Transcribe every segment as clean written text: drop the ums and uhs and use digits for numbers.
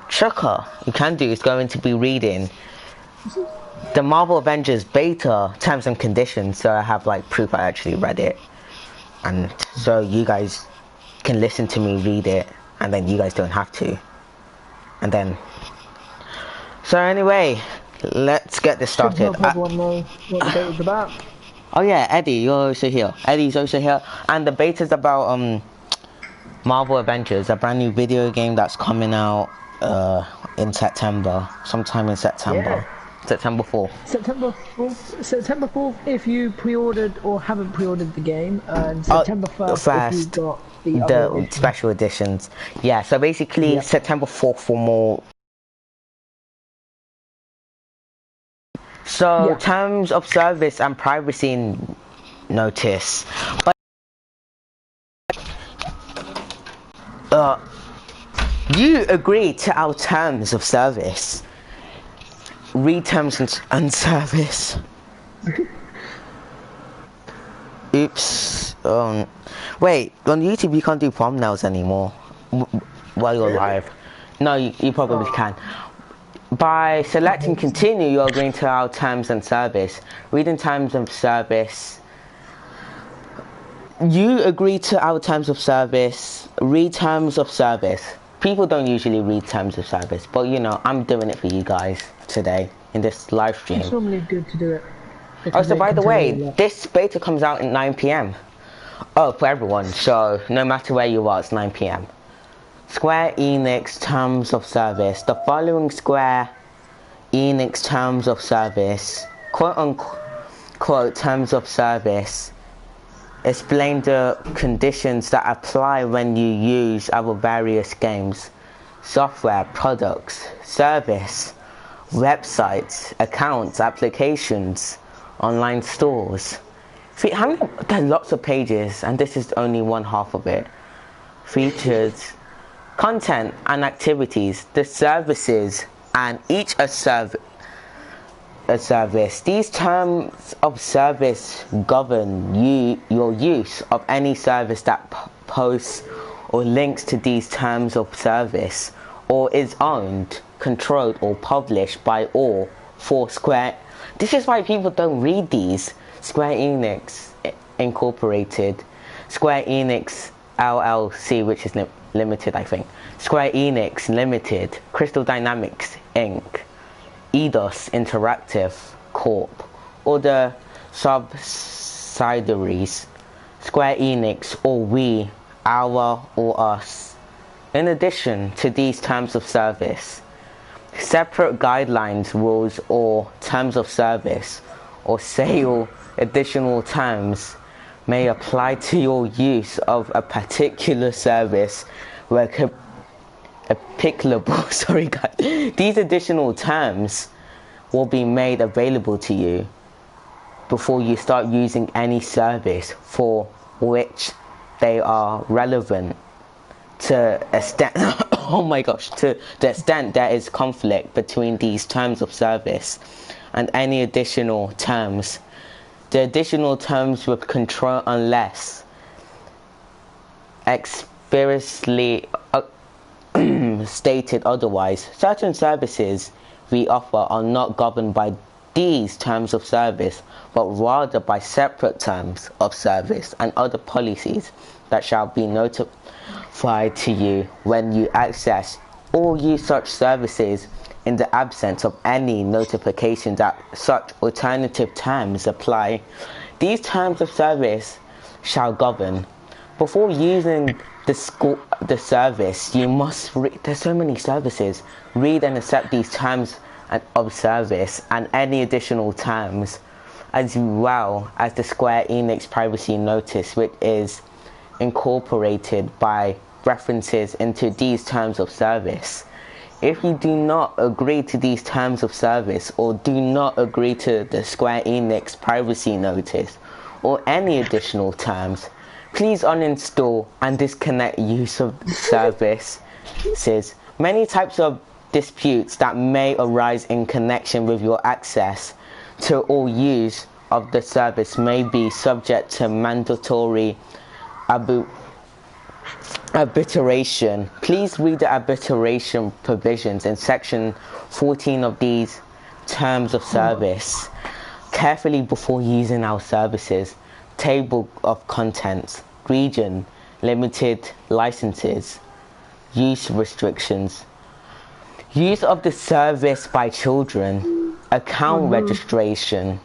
Chucker, you can do is going to be reading the Marvel Avengers beta terms and conditions, so I have like proof I actually read it, and so you guys can listen to me read it, and then you guys don't have to. And then, so anyway, let's get this started. Should help everyone know what the beta's about. Oh yeah, Eddie, you're also here. Eddie's also here, and the beta's about Marvel Avengers, a brand new video game that's coming out in September, sometime in September. Yeah. September 4th. September 4th if you pre-ordered or haven't pre-ordered the game, and September 1st if you got the special editions. Yeah, so basically September 4th for more. So terms of service and privacy notice. You agree to our terms of service. Read terms and service. Oops. Wait, on YouTube you can't do thumbnails anymore while you're live. No, you probably can. By selecting continue, you're agreeing to our terms and service. Reading terms of service. You agree to our terms of service. Read terms of service. People don't usually read terms of service, but you know, I'm doing it for you guys today in this live stream. It's normally good to do it. Oh, so by the way, this beta comes out at 9 PM. Oh, for everyone, so no matter where you are, it's 9 PM. Square Enix terms of service. The following Square Enix terms of service, quote unquote terms of service, explain the conditions that apply when you use our various games, software, products, service, websites, accounts, applications, online stores. There are lots of pages, and this is only one half of it. Features, content and activities, the services, and each a service. These terms of service govern your use of any service that posts or links to these terms of service, or is owned, controlled, or published by or for Square. This is why people don't read these. Square Enix Incorporated, Square Enix LLC, which is limited, I think. Square Enix Limited, Crystal Dynamics Inc., Eidos Interactive Corp., or the subsidiaries, Square Enix, or we, our, or us. In addition to these terms of service, separate guidelines, rules, or terms of service, or sale additional terms may apply to your use of a particular service where applicable. Sorry guys. These additional terms will be made available to you before you start using any service for which they are relevant to extent oh my gosh, to the extent there is conflict between these terms of service and any additional terms. The additional terms will control unless expressly stated otherwise. Certain services we offer are not governed by these terms of service, but rather by separate terms of service and other policies that shall be notified to you when you access or use such services. In the absence of any notification that such alternative terms apply, these terms of service shall govern. Before using the service, you must read. There's so many services. Read and accept these terms of service and any additional terms, as well as the Square Enix privacy notice, which is incorporated by references into these terms of service. If you do not agree to these terms of service, or do not agree to the Square Enix privacy notice or any additional terms, please uninstall and disconnect use of services. Many types of disputes that may arise in connection with your access to or use of the service may be subject to mandatory arbitration. Please read the arbitration provisions in section 14 of these terms of service carefully before using our services. Table of contents, region, limited licenses, use restrictions, use of the service by children, account registration,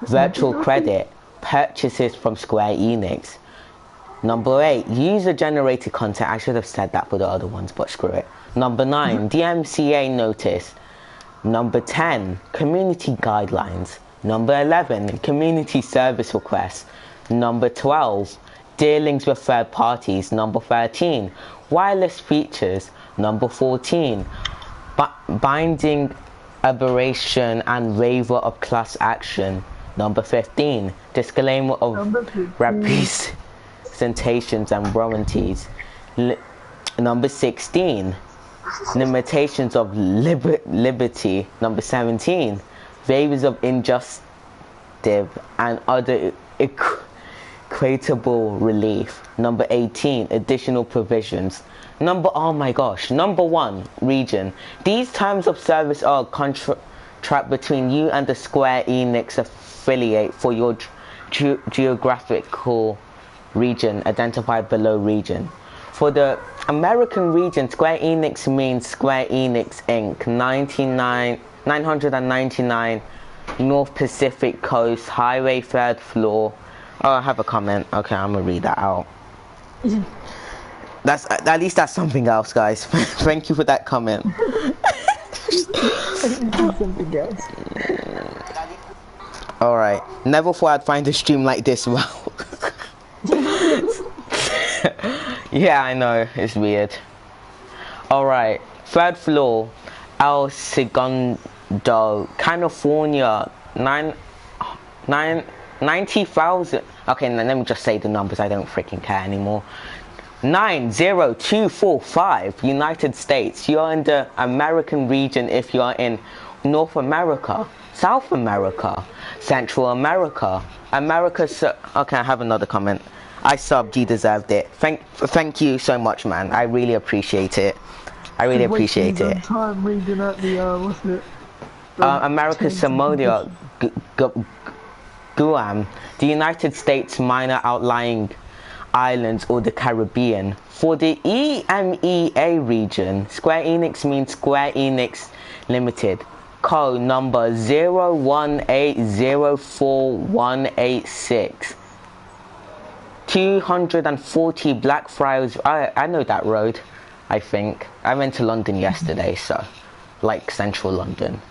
virtual credit, purchases from Square Enix. Number 8, user-generated content. I should have said that for the other ones, but screw it. Number 9, DMCA notice. Number 10, community guidelines. Number 11, community service requests. Number 12, dealings with third parties. Number 13, wireless features. Number 14, binding aberration and waiver of class action. Number 15, disclaimer of representations and warranties. Number 16, limitations of liberty. Number 17, waivers of injustice and other equitable relief. Number 18, additional provisions. Number 1, region. These terms of service are a contract between you and the Square Enix affiliate for your geographical region identified below region. For the American region, Square Enix means Square Enix Inc. 999 North Pacific Coast Highway, 3rd floor. Oh, I have a comment. Okay, I'm gonna read that out. That's at least that's something else, guys. Thank you for that comment. Something else. All right. Never thought I'd find a stream like this. Well. Yeah, I know, it's weird. Alright, 3rd floor, El Segundo, California, 90,000. Okay, now let me just say the numbers, I don't freaking care anymore. 90245, United States. You're in the American region if you're in North America, South America, Central America, okay, I have another comment. I subbed, you deserved it. Thank you so much, man. I really appreciate it. I really appreciate it. Time reading out the what's it? America, Samoa, Guam, the United States minor outlying islands or the Caribbean. For the EMEA region, Square Enix means Square Enix Limited. Code number 018048186. 240 Blackfriars. I know that road, I think. I went to London yesterday, so like central London.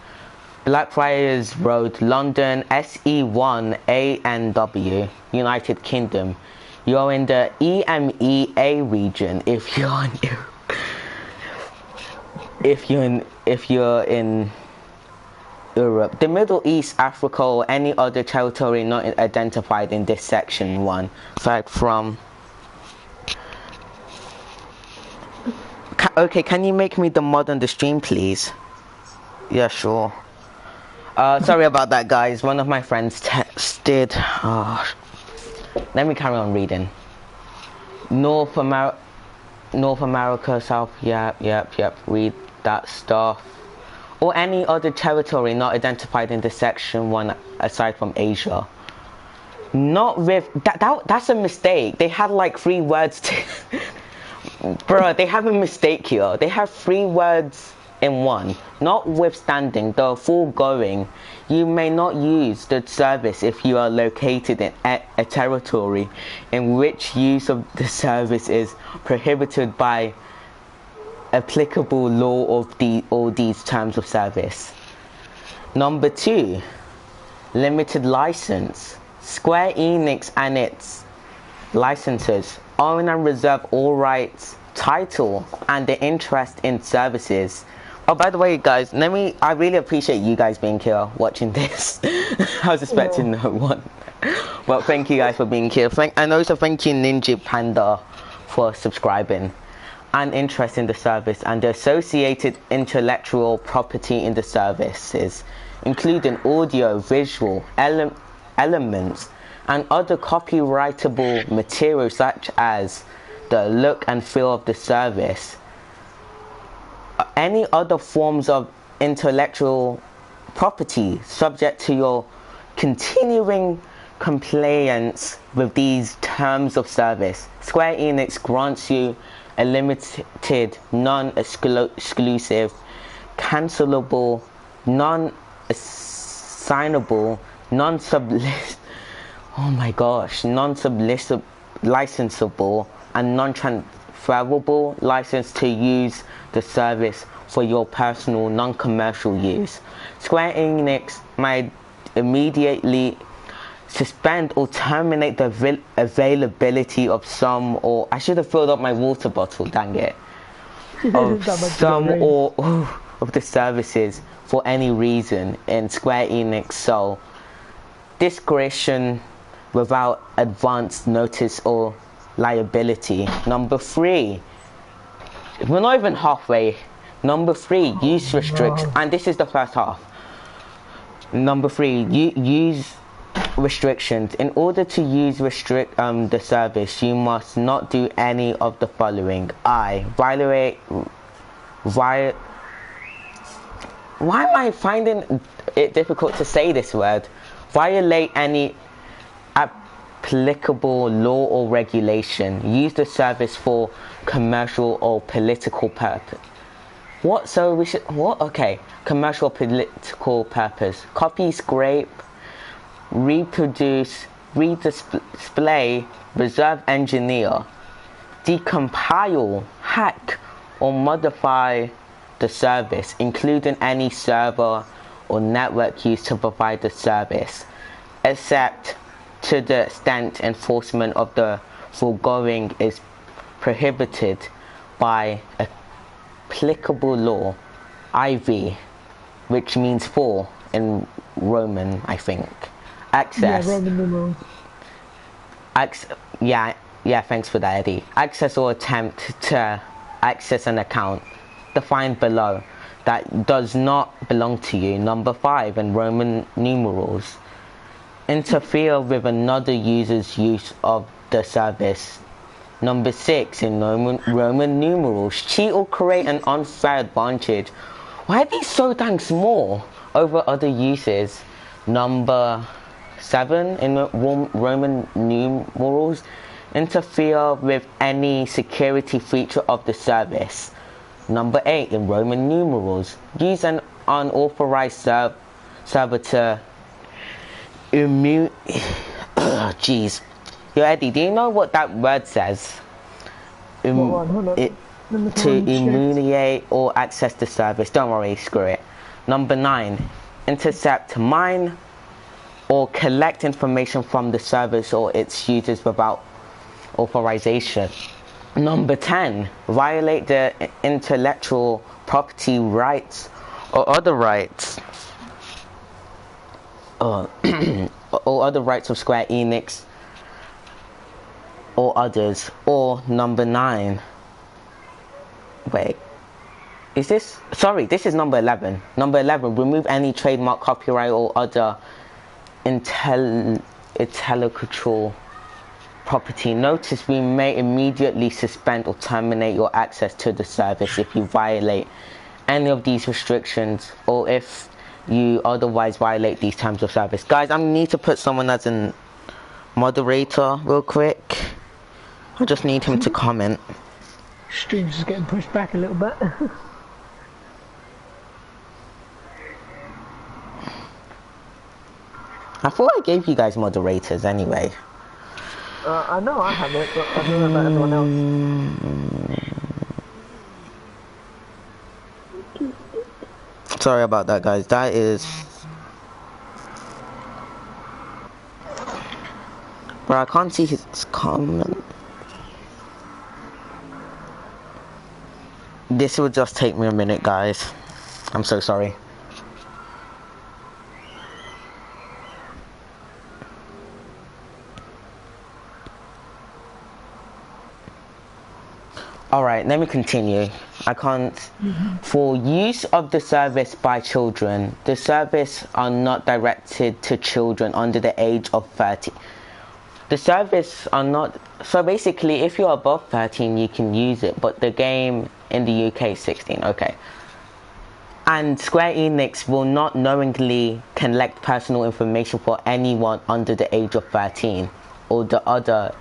Blackfriars Road, London, SE1ANW, United Kingdom. You're in the EMEA region if you're in Europe, the Middle East, Africa, or any other territory not identified in this section 1. Aside from... Okay, can you make me the mod on the stream, please? Yeah, sure. Sorry about that, guys. One of my friends texted. Let me carry on reading. North America, South... Yep. Read that stuff. Or any other territory not identified in the section 1 aside from Asia. Not with that's a mistake. They had like 3 words to bro, they have a mistake here. They have 3 words in one. Notwithstanding the foregoing, you may not use the service if you are located in a territory in which use of the service is prohibited by applicable law of all these terms of service. Number 2, limited license. Square Enix and its licenses own and reserve all rights, title, and the interest in services. Oh, by the way, guys, I really appreciate you guys being here watching this. I was expecting no one. Well, thank you guys for being here. And also thank you Ninja Panda for subscribing. And interest in the service and the associated intellectual property in the services, including audio, visual elements, and other copyrightable materials such as the look and feel of the service. Any other forms of intellectual property subject to your continuing compliance with these terms of service. Square Enix grants you a limited, non-exclusive, cancelable, non-assignable, non-sublicensable, and non-transferable license to use the service for your personal, non-commercial use. Square Enix might immediately suspend or terminate the availability of some, or I should have filled up my water bottle, dang it, of some or of the services for any reason in Square Enix. So discretion without advance notice or liability. Number 3, we're not even halfway. Number 3, use restrictions, and this is the first half. Number 3, use restrictions. In order to use the service, you must not do any of the following. Why am I finding it difficult to say this word? Violate any applicable law or regulation. Use the service for commercial or political purpose. What? So we should what? Okay, commercial political purpose. Copy, scrape, reproduce, redisplay, reserve engineer, decompile, hack, or modify the service, including any server or network used to provide the service, except to the extent enforcement of the foregoing is prohibited by applicable law. IV, which means 4 in Roman, I think. Access. Yeah, Roman numerals. Yeah, thanks for that, Eddie. Access or attempt to access an account defined below that does not belong to you. Number 5 in Roman numerals. Interfere with another user's use of the service. Number 6 in Roman numerals. Cheat or create an unfair advantage. Why are these so dang small over other uses? Number 7 in Roman numerals. Interfere with any security feature of the service. Number 8 in Roman numerals. Use an unauthorized server to jeez. Yo, Eddie, do you know what that word says? To emulate or access the service. Don't worry, screw it. Number 9. Intercept, mine, or collect information from the service or its users without authorization. Number 10. Violate the intellectual property rights or other rights or other rights of Square Enix or others. Or number 9. Wait. Is this? Sorry, this is number 11. Number 11. Remove any trademark, copyright, or other intellectual property. Notice we may immediately suspend or terminate your access to the service if you violate any of these restrictions or if you otherwise violate these terms of service. Guys, I need to put someone as a moderator real quick. I just need him to comment. Stream's just getting pushed back a little bit. I thought I gave you guys moderators anyway. I know I have it, but I don't know about everyone else. Sorry about that, guys. That is... But I can't see his comment. This will just take me a minute, guys. I'm so sorry. Alright, let me continue. I can't. For use of the service by children, the service are not directed to children under the age of 30. The service are not... So basically, if you're above 13, you can use it, but the game in the UK is 16, okay. And Square Enix will not knowingly collect personal information for anyone under the age of 13 or the other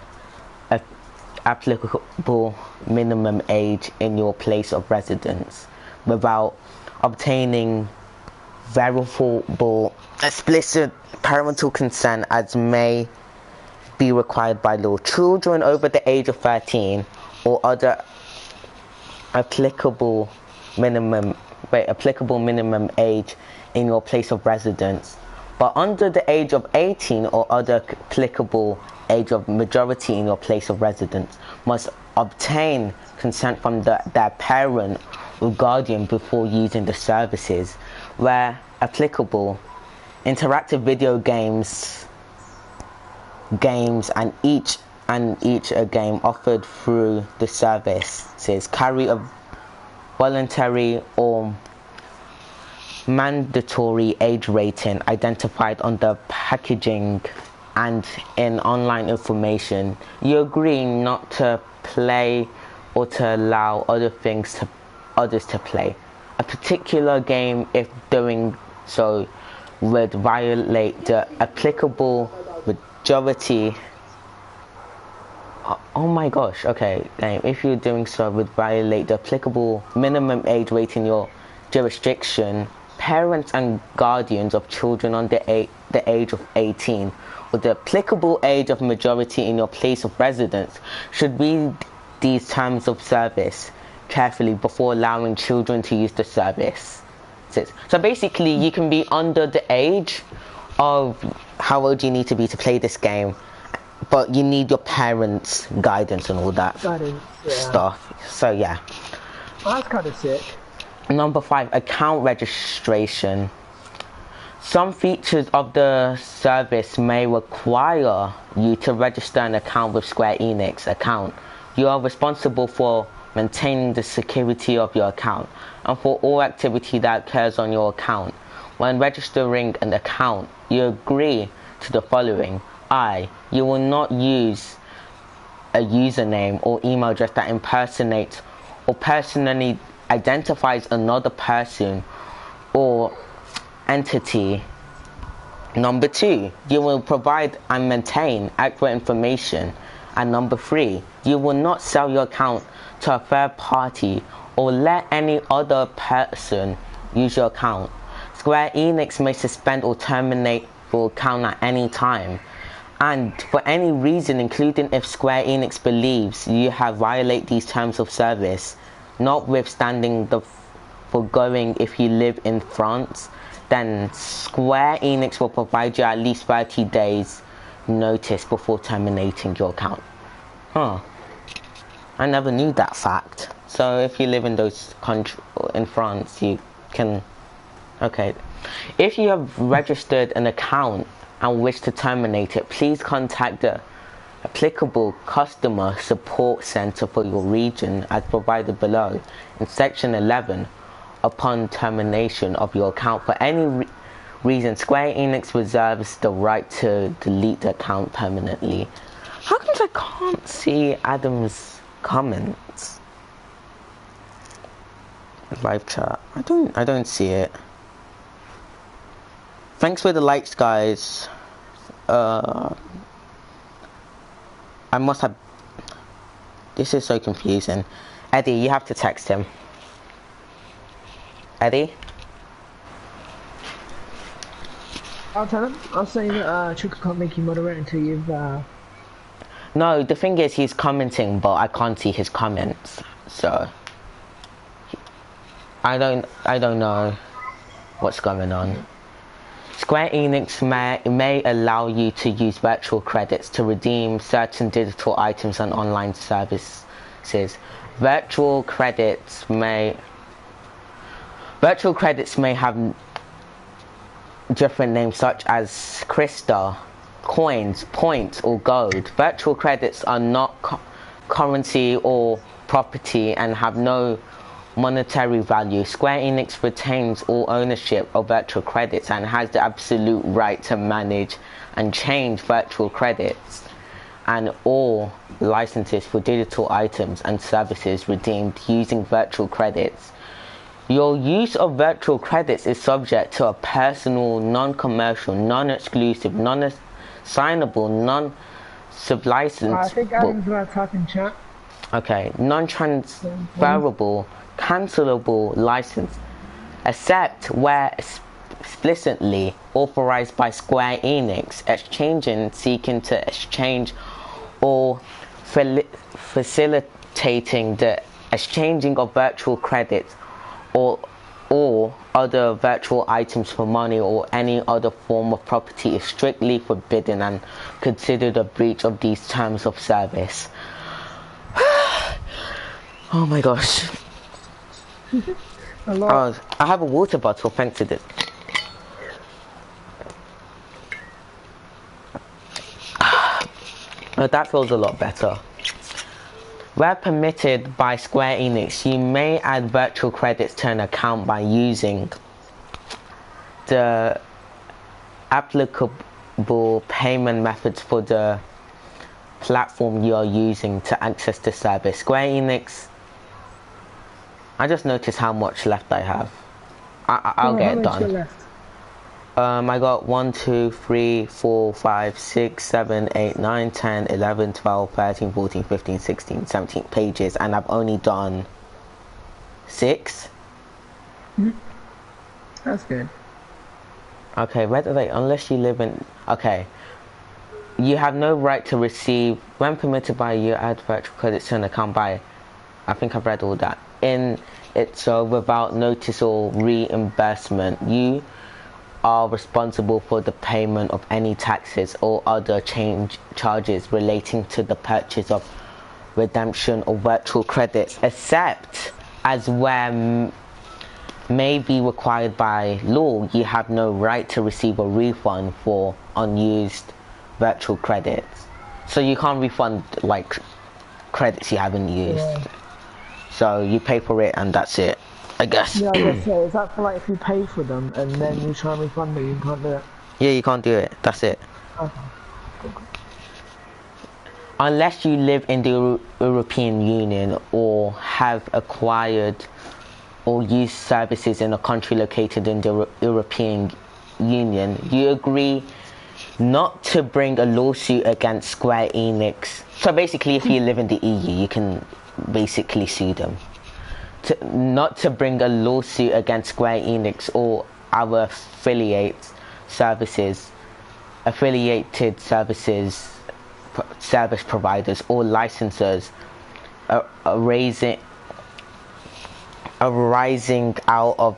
applicable minimum age in your place of residence without obtaining verifiable explicit parental consent as may be required by law. Children over the age of 13 or other applicable minimum age in your place of residence, but under the age of 18 or other applicable age of majority in your place of residence must obtain consent from their parent or guardian before using the services. Where applicable, interactive video games and each game offered through the services carry a voluntary or mandatory age rating identified on the packaging and in online information. You agree not to play or to allow others to play a particular game if doing so would violate the applicable majority. Oh my gosh, okay, if you're doing so would violate the applicable minimum age rate in your jurisdiction. Parents and guardians of children under the age of 18 or the applicable age of majority in your place of residence should read these terms of service carefully before allowing children to use the service. So basically, you can be under the age of how old you need to be to play this game, but you need your parents' guidance and all that stuff. So yeah. Well, that's kind of sick. Number 5, account registration. Some features of the service may require you to register an account with Square Enix account. You are responsible for maintaining the security of your account and for all activity that occurs on your account. When registering an account, you agree to the following. You will not use a username or email address that impersonates or personally identifies another person or entity. Number 2, you will provide and maintain accurate information. And number 3, you will not sell your account to a third party or let any other person use your account. Square Enix may suspend or terminate your account at any time, and for any reason, including if Square Enix believes you have violated these terms of service, notwithstanding the foregoing. If you live in France, then Square Enix will provide you at least 30 days notice before terminating your account. I never knew that fact. So if you live in those countries, in France, you can... Okay. If you have registered an account and wish to terminate it, please contact the applicable customer support center for your region as provided below in section 11. Upon termination of your account for any reason, Square Enix reserves the right to delete the account permanently. How come I can't see Adam's comments? Live chat. I don't see it. Thanks for the likes, guys. I must have... This is so confusing. Eddie, you have to text him. Eddie? I'll tell him. I'll say that Chuka can't make you moderate until you've... No, the thing is he's commenting, but I can't see his comments. So... I don't know what's going on. Square Enix may allow you to use virtual credits to redeem certain digital items and online services. Virtual credits may have different names such as Crystal, coins, points, or gold. Virtual credits are not currency or property and have no monetary value. Square Enix retains all ownership of virtual credits and has the absolute right to manage and change virtual credits. and all licenses for digital items and services redeemed using virtual credits. Your use of virtual credits is subject to a personal, non-commercial, non-exclusive, non-assignable, non-sublicensable. I think Adam's going to type in chat. Okay, non-transferable, cancelable license, except where explicitly authorized by Square Enix, exchanging, seeking to exchange, or facilitating the exchanging of virtual credits or other virtual items for money or any other form of property is strictly forbidden and considered a breach of these terms of service. Oh my gosh. A lot. I have a water bottle thanks to this. That feels a lot better. Where permitted by Square Enix, you may add virtual credits to an account by using the applicable payment methods for the platform you are using to access the service. Square Enix, I just noticed how much left I have. I'll get it done. I got 1, 2, 3, 4, 5, 6, 7, 8, 9, 10, 11, 12, 13, 14, 15, 16, 17 pages, and I've only done 6. That's good. Okay, where do they, unless you live in, okay. You have no right to receive, when permitted by you, add virtual credits to an account by, I think I've read all that. In it, so without notice or reimbursement, you are responsible for the payment of any taxes or other charges relating to the purchase of redemption or virtual credits, except as where may be required by law. You have no right to receive a refund for unused virtual credits. So you can't refund like credits you haven't used. Yeah. So you pay for it and that's it, I guess. Yeah, I guess so. Is that for like if you pay for them and then you try and refund them, you can't do it? Yeah, you can't do it. That's it. Okay. Unless you live in the European Union or have acquired or used services in a country located in the European Union, you agree not to bring a lawsuit against Square Enix. So basically, if you live in the EU, you can basically sue them. Not to bring a lawsuit against Square Enix or our affiliated service service providers or licensors arising out of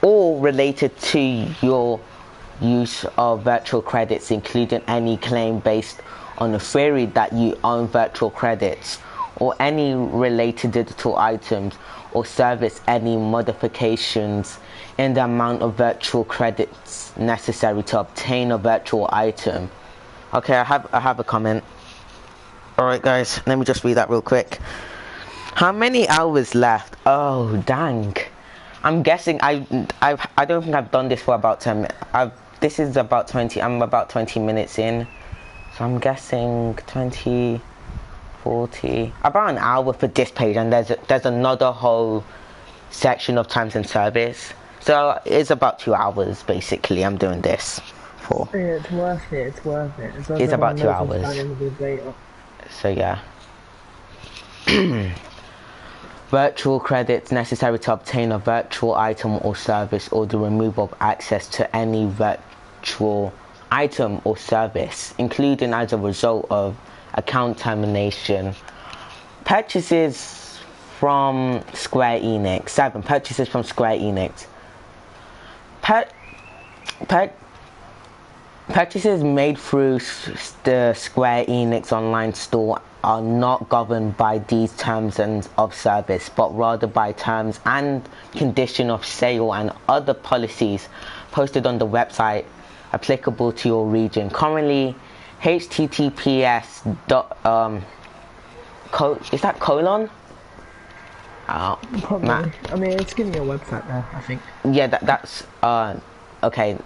or related to your use of virtual credits, including any claim based on the theory that you own virtual credits or any related digital items or service, any modifications in the amount of virtual credits necessary to obtain a virtual item. Okay, I have a comment. Alright guys, let me just read that real quick. How many hours left? Oh dang. I'm guessing I don't think I've done this for about 10 minutes. This is about 20, I'm about 20 minutes in. So I'm guessing 20, 40, about an hour for this page, and there's another whole section of terms and service. So it's about 2 hours basically I'm doing this for. Yeah, it's worth it, it's worth it. It's about 2 hours. So yeah. Virtual credits necessary to obtain a virtual item or service or the removal of access to any virtual item or service, including as a result of account termination. Purchases from Square Enix. 7. Purchases from Square Enix. Purchases made through the Square Enix online store are not governed by these terms of service, but rather by terms and condition of sale and other policies posted on the website applicable to your region. Currently, https is that colon? Probably. I mean, it's giving you a website there, I think. Yeah, that's okay.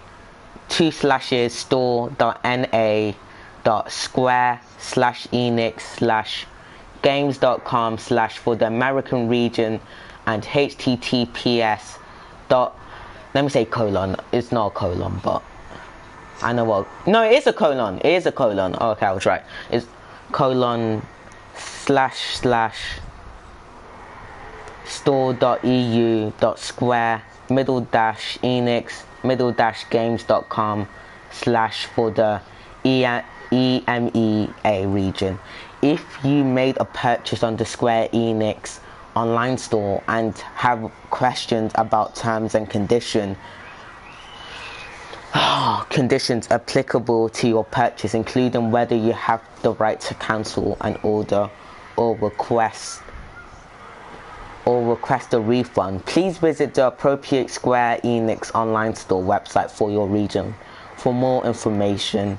2/store.na.gov www.square/enix/games.com/ for the American region, and https dot, let me say colon, it's not a colon, but I know what, no, it is a colon, oh, okay, I was right, it's colon / store.eu.square /enix /games.com/ for the EMEA region. If you made a purchase on the Square Enix online store and have questions about terms and conditions applicable to your purchase, including whether you have the right to cancel an order or request a refund, please visit the appropriate Square Enix online store website for your region for more information.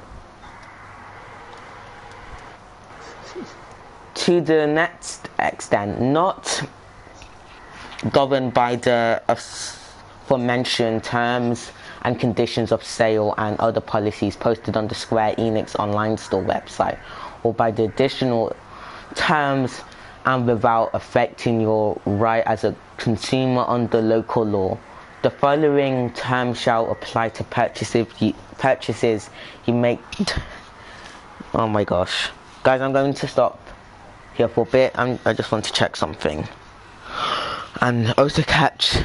To the next extent, not governed by the aforementioned terms and conditions of sale and other policies posted on the Square Enix online store website, or by the additional terms and without affecting your right as a consumer under local law, the following terms shall apply to purchases you make. Oh my gosh. Guys, I'm going to stop here for a bit. I just want to check something. And also catch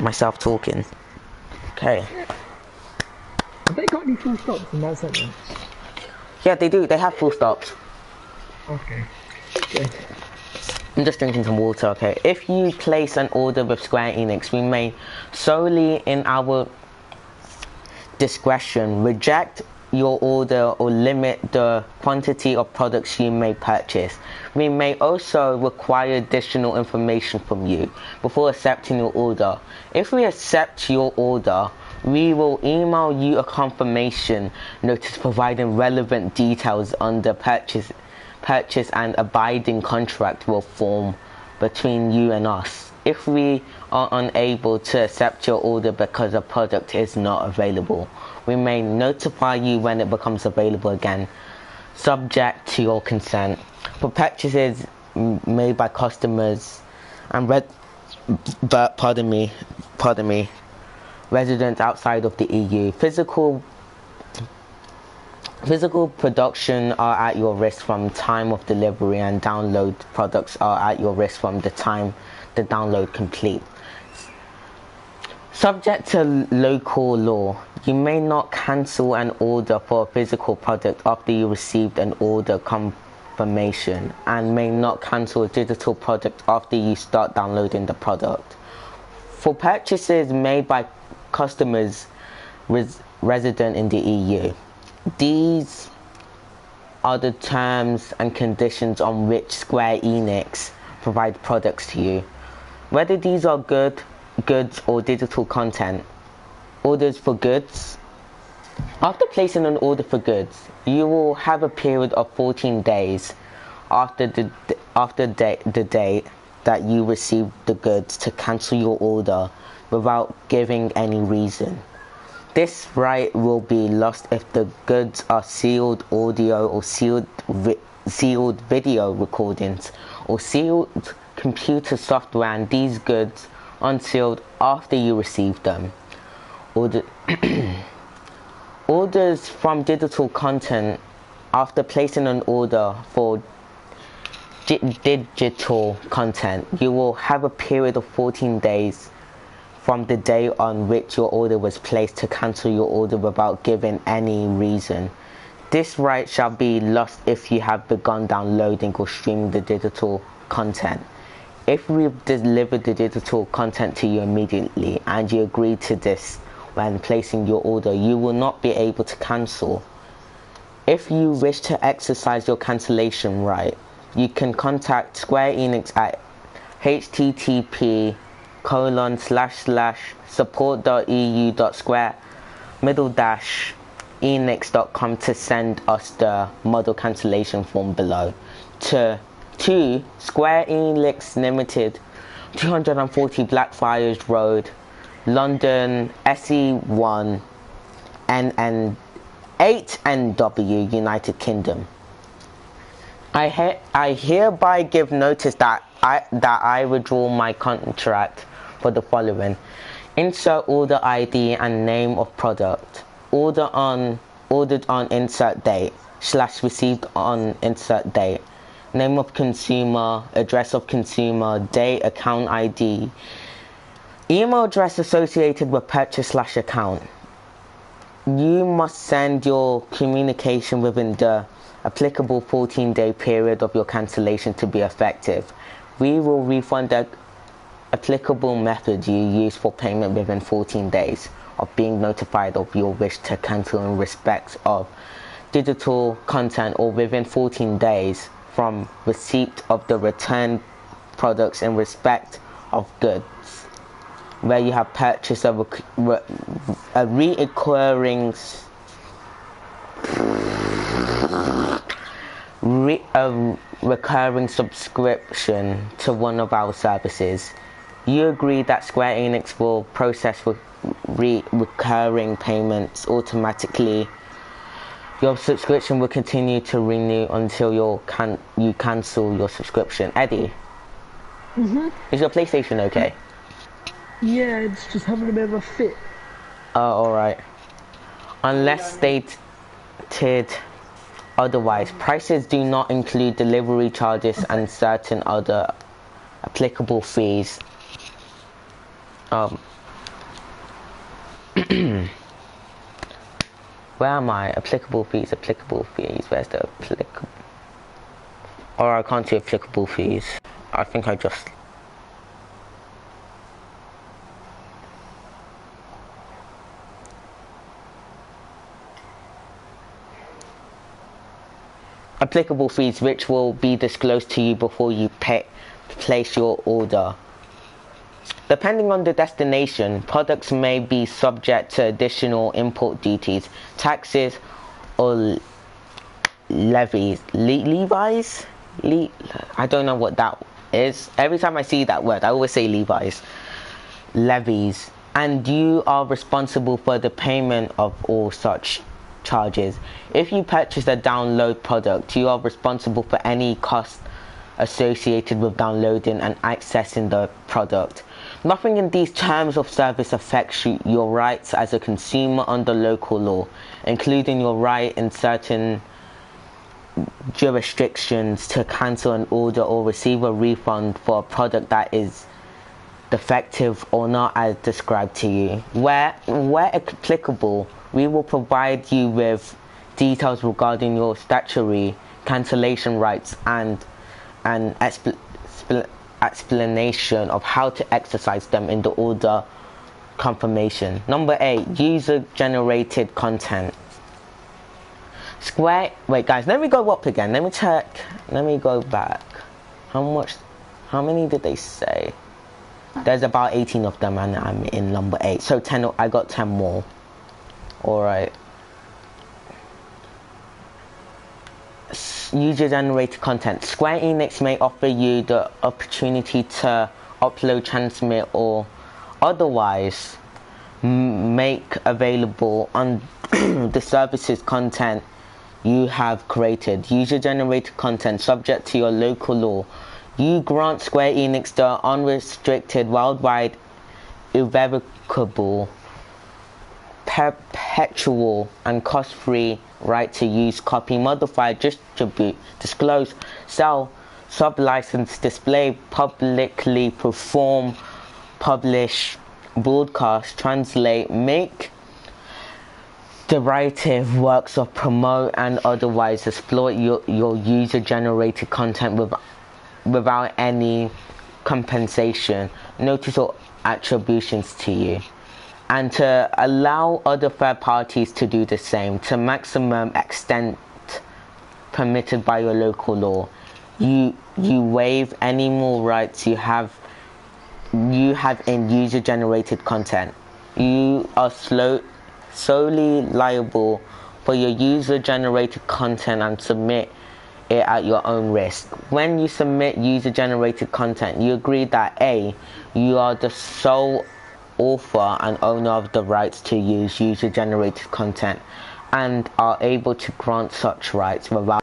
myself talking. Okay. Have they got any full stops in that sentence? Yeah, they do. They have full stops. Okay. Good. I'm just drinking some water, okay. If you place an order with Square Enix, we may, solely in our discretion, reject your order or limit the quantity of products you may purchase. We may also require additional information from you before accepting your order. If we accept your order, we will email you a confirmation notice providing relevant details on the purchase and abiding contract will form between you and us. If we are unable to accept your order because a product is not available, we may notify you when it becomes available again, subject to your consent. For purchases made by customers and residents outside of the EU, physical production are at your risk from time of delivery, and download products are at your risk from the time the download complete. Subject to local law, you may not cancel an order for a physical product after you received an order confirmation, and may not cancel a digital product after you start downloading the product. For purchases made by customers resident in the EU, these are the terms and conditions on which Square Enix provide products to you. Whether these are goods or digital content. Orders for goods. After placing an order for goods, you will have a period of 14 days after the date that you receive the goods to cancel your order without giving any reason. This right will be lost if the goods are sealed audio or sealed video recordings or sealed computer software, and these goods unsealed after you receive them. Orders from digital content. After placing an order for digital content, you will have a period of 14 days from the day on which your order was placed to cancel your order without giving any reason. This right shall be lost if you have begun downloading or streaming the digital content. If we've delivered the digital content to you immediately and you agree to this when placing your order, you will not be able to cancel. If you wish to exercise your cancellation right, you can contact Square Enix at http://support.eu.square-enix.com to send us the model cancellation form below. To Square Enix Limited, 240 Blackfriars Road, London, SE1 NN 8 NW, United Kingdom. I hereby give notice that I withdraw my contract for the following. Insert order ID and name of product. Ordered on insert date / received on insert date. Name of consumer, address of consumer, date, account ID. Email address associated with purchase / account. You must send your communication within the applicable 14-day period of your cancellation to be effective. We will refund the applicable method you use for payment within 14 days of being notified of your wish to cancel in respect of digital content, or within 14 days from receipt of the returned products in respect of goods where you have purchased a recurring subscription to one of our services. You agree that Square Enix will process recurring payments automatically. Your subscription will continue to renew until you cancel your subscription. Eddie, is your PlayStation okay? Yeah, it's just having a bit of a fit. Oh, alright. Unless stated otherwise, prices do not include delivery charges and certain other applicable fees. Where am I? Applicable fees. Where's the applicable? Or I can't see applicable fees. I think I just... Applicable fees which will be disclosed to you before you place your order. Depending on the destination, products may be subject to additional import duties, taxes, or levies. Levies? I don't know what that is. Every time I see that word, I always say Levi's. Levies. And you are responsible for the payment of all such charges. If you purchase a download product, you are responsible for any cost associated with downloading and accessing the product. Nothing in these terms of service affects your rights as a consumer under local law, including your right in certain jurisdictions to cancel an order or receive a refund for a product that is defective or not as described to you. Where applicable, we will provide you with details regarding your statutory cancellation rights and an explanation of how to exercise them in the order confirmation. Number 8, user-generated content. Wait guys, let me go up again. Let me check. Let me go back. How many did they say? There's about 18 of them and I'm in number 8. So 10, I got 10 more. Alright. User-generated content. Square Enix may offer you the opportunity to upload, transmit, or otherwise make available on the services content you have created. User-generated content subject to your local law. You grant Square Enix the unrestricted, worldwide, irrevocable, perpetual, and cost-free right to use, copy, modify, distribute, disclose, sell, sub-license, display, publicly perform, publish, broadcast, translate, make derivative works of promote and otherwise exploit your user-generated content without any compensation, notice, or attributions to you, and to allow other third parties to do the same to maximum extent permitted by your local law. You waive any more rights you have in user-generated content. You are solely liable for your user-generated content and submit it at your own risk. When you submit user-generated content, you agree that A, you are the sole author and owner of the rights to use user-generated content, and are able to grant such rights without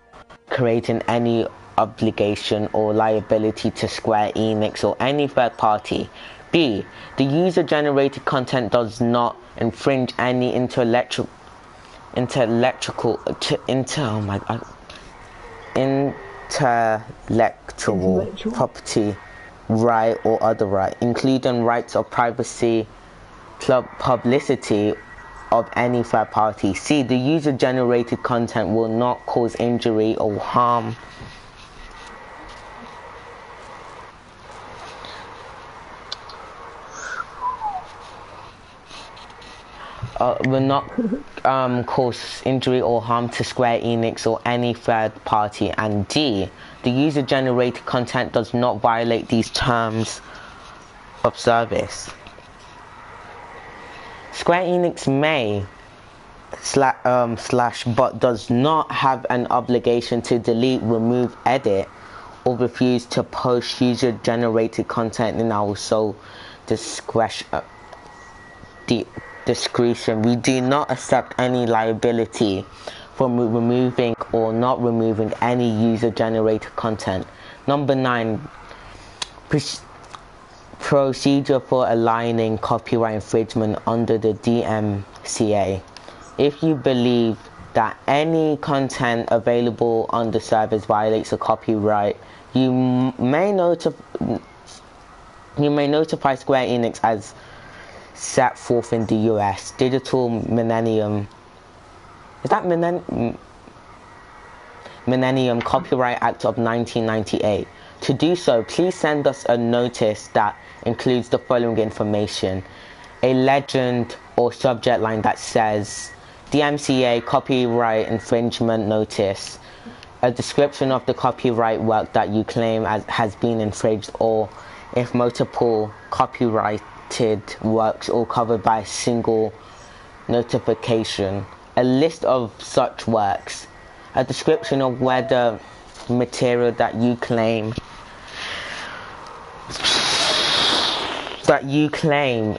creating any obligation or liability to Square Enix or any third party. B. The user-generated content does not infringe any intellectual property right or other right, including rights of privacy, publicity of any third party. C. The user-generated content will not cause injury or harm will not cause injury or harm to Square Enix or any third party. And D. The user-generated content does not violate these terms of service. Square Enix may but does not have an obligation to delete, remove, edit, or refuse to post user-generated content in our sole discretion. We do not accept any liability for removing or not removing any user-generated content. Number 9. Procedure for aligning copyright infringement under the DMCA. If you believe that any content available on the service violates a copyright, you may notify Square Enix as set forth in the US Digital Millennium Copyright Act of 1998. To do so, please send us a notice that includes the following information: a legend or subject line that says DMCA copyright infringement notice, a description of the copyright work that you claim has been infringed, or if multiple copyrighted works all covered by a single notification, a list of such works, a description of whether material that you claim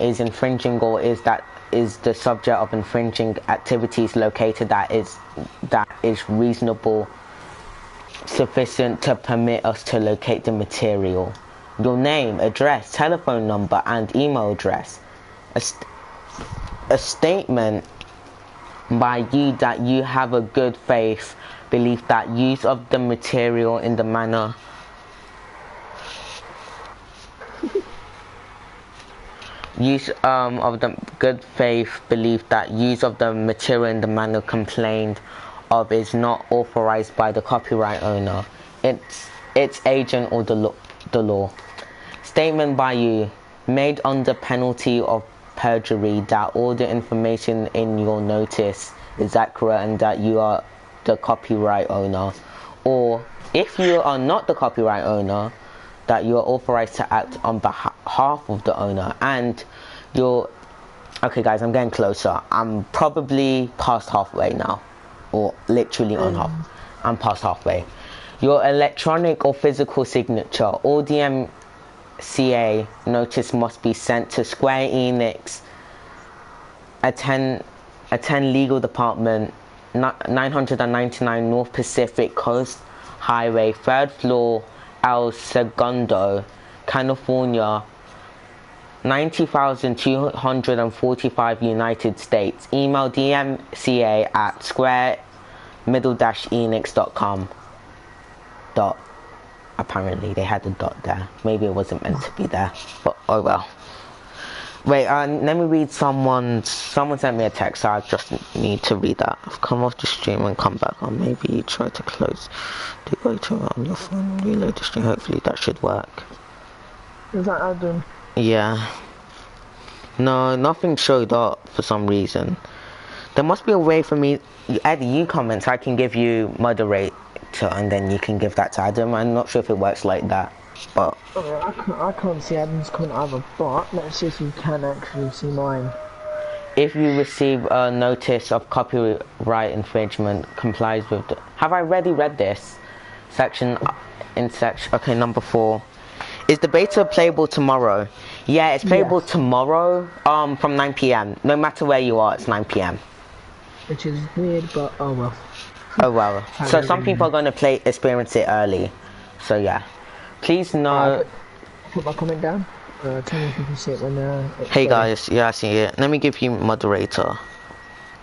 is infringing or is the subject of infringing activities located that is reasonable, sufficient to permit us to locate the material. Your name, address, telephone number, and email address. A statement by you that you have a good faith belief that use of the material in the manner complained of is not authorized by the copyright owner, its agent, or the law. Statement by you made under penalty of perjury that all the information in your notice is accurate and that you are the copyright owner, or if you are not the copyright owner, that you are authorized to act on behalf of the owner. And okay guys, I'm getting closer. I'm probably past halfway now, or literally I'm past halfway. Your electronic or physical signature or DMCA notice must be sent to Square Enix, attend Legal Department, 999 North Pacific Coast Highway, 3rd floor, El Segundo, California, 90,245 United States. Email DMCA at square-enix.com. Apparently they had a dot there. Maybe it wasn't meant to be there, but oh well. Wait, let me read someone sent me a text, so I just need to read that. I've come off the stream and come back on. Maybe try to close the writer on your phone, reload the stream. Hopefully that should work. Is that Adam? Yeah. No, nothing showed up for some reason. There must be a way for me, Eddie, you comment so I can give you moderator and then you can give that to Adam. I'm not sure if it works like that, but... I can't see Adam's comment either, but let's see if you can actually see mine. If you receive a notice of copyright infringement complies with the... Have I already read this? Okay, number 4. Is the beta playable tomorrow? Yeah, it's playable tomorrow from 9 PM. No matter where you are, it's 9 PM. which is weird, but oh well. Oh well. So some people are going to experience it early. So yeah. Please know. Put my comment down. Tell me if you can see it when. Hey guys, yeah, I see it. Let me give you moderator.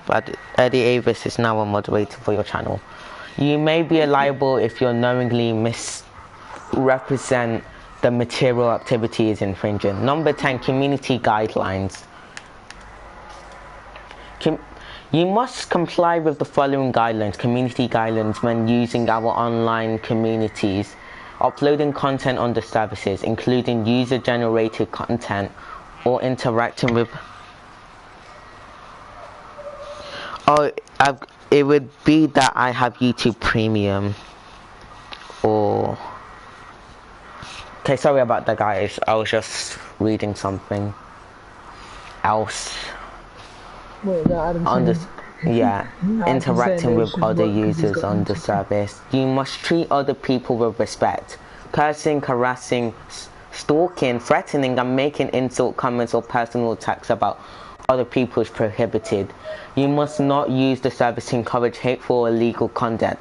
But Eddie Avis is now a moderator for your channel. You may be liable if you knowingly misrepresent the material activity is infringing. Number 10, community guidelines. You must comply with the following guidelines, community guidelines, when using our online communities, uploading content on the services, including user-generated content, or interacting with... Oh, it would be that I have YouTube Premium, or... Okay, sorry about that, guys. I was just reading something else. Wait, interacting with other users on the service. You must treat other people with respect. Cursing, harassing, stalking, threatening, and making insult comments or personal attacks about other people is prohibited. You must not use the service to encourage hateful or illegal conduct,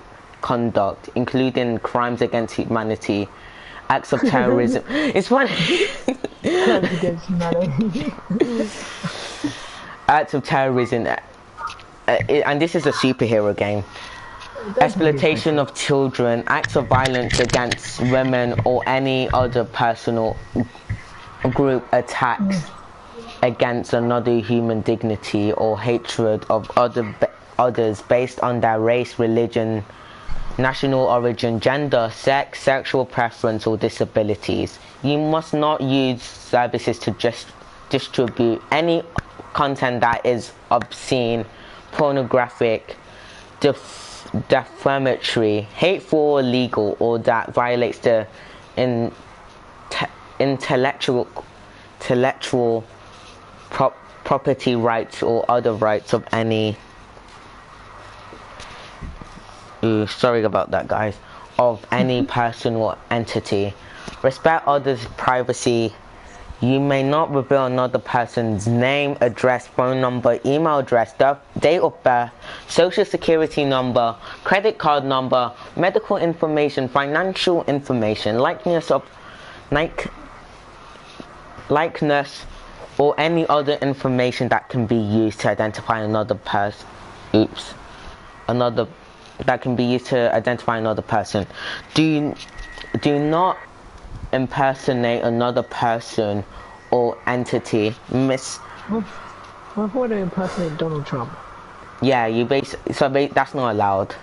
including crimes against humanity, acts of terrorism. It's funny. Crimes against humanity. Acts of terrorism, and this is a superhero game. Exploitation of children, acts of violence against women or any other personal group, attacks against another human dignity, or hatred of others based on their race, religion, national origin, gender, sex, sexual preference, or disabilities. You must not use services to just distribute any content that is obscene, pornographic, defamatory, hateful, or illegal, or that violates the intellectual property rights or other rights of any... sorry about that, guys. Of any person or entity. Respect others' privacy. You may not reveal another person's name, address, phone number, email address, date of birth, social security number, credit card number, medical information, financial information, likeness, or any other information that can be used to identify another person. That can be used to identify another person. Do not impersonate another person or entity. What if I impersonate Donald Trump? Yeah, that's not allowed.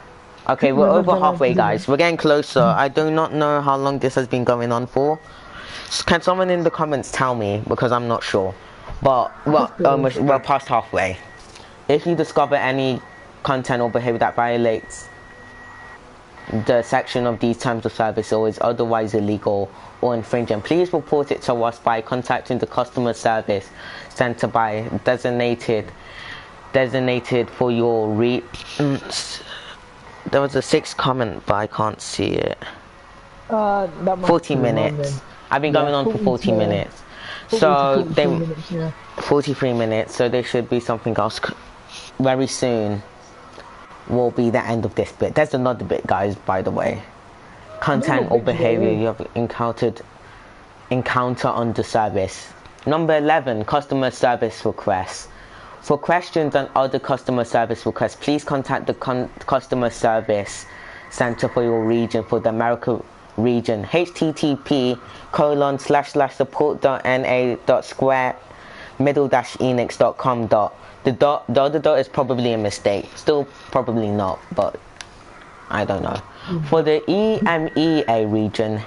Okay, we're over halfway, guys. We're getting closer. I do not know how long this has been going on for. Can someone in the comments tell me, because I'm not sure. But we're past halfway. If you discover any content or behavior that violates the section of these terms of service or is otherwise illegal or infringing, please report it to us by contacting the customer service center by designated for your there was a 6th comment, but I can't see it. 40 minutes. I've been going on for 40 minutes. So 43 minutes. So there should be something else very soon. Will be the end of this bit. There's another bit, guys, by the way. Content or behavior you have encounter on the service. Number 11, customer service requests. For questions and other customer service requests, please contact the customer service center for your region, for the America region. http://support.na.square-enix.com. The other dot is probably a mistake. Still probably not, but I don't know. For the EMEA region,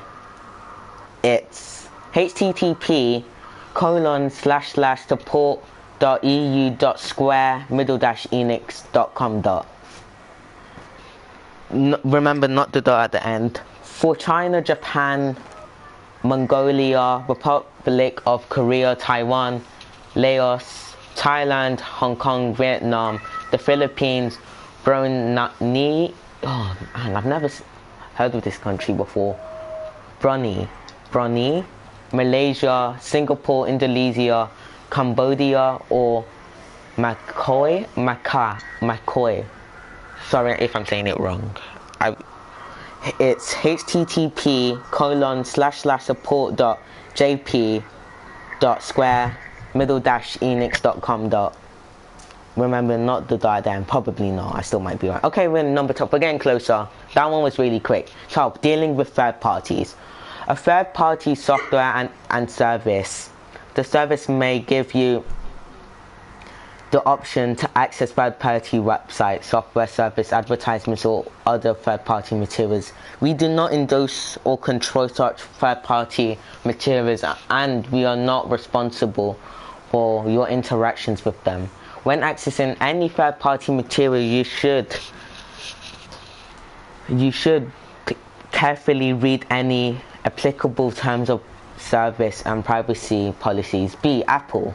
it's http://support.eu.square-enix.com. Remember, not the dot at the end. For China, Japan, Mongolia, Republic of Korea, Taiwan, Laos, Thailand, Hong Kong, Vietnam, the Philippines, Brunei, oh man, I've never heard of this country before. Brunei, Malaysia, Singapore, Indonesia, Cambodia, or McCoy. Sorry if I'm saying it wrong. It's http://support.jp.square-enix.com. Remember, not the diagram. Probably not. I still might be right. Okay, we're in number 12. We're getting closer. That one was really quick. 12. Dealing with third parties. A third party software and service. The service may give you the option to access third-party websites, software service, advertisements, or other third-party materials. We do not endorse or control such third-party materials, and we are not responsible for your interactions with them. When accessing any third-party material, you should carefully read any applicable terms of service and privacy policies. B. Apple.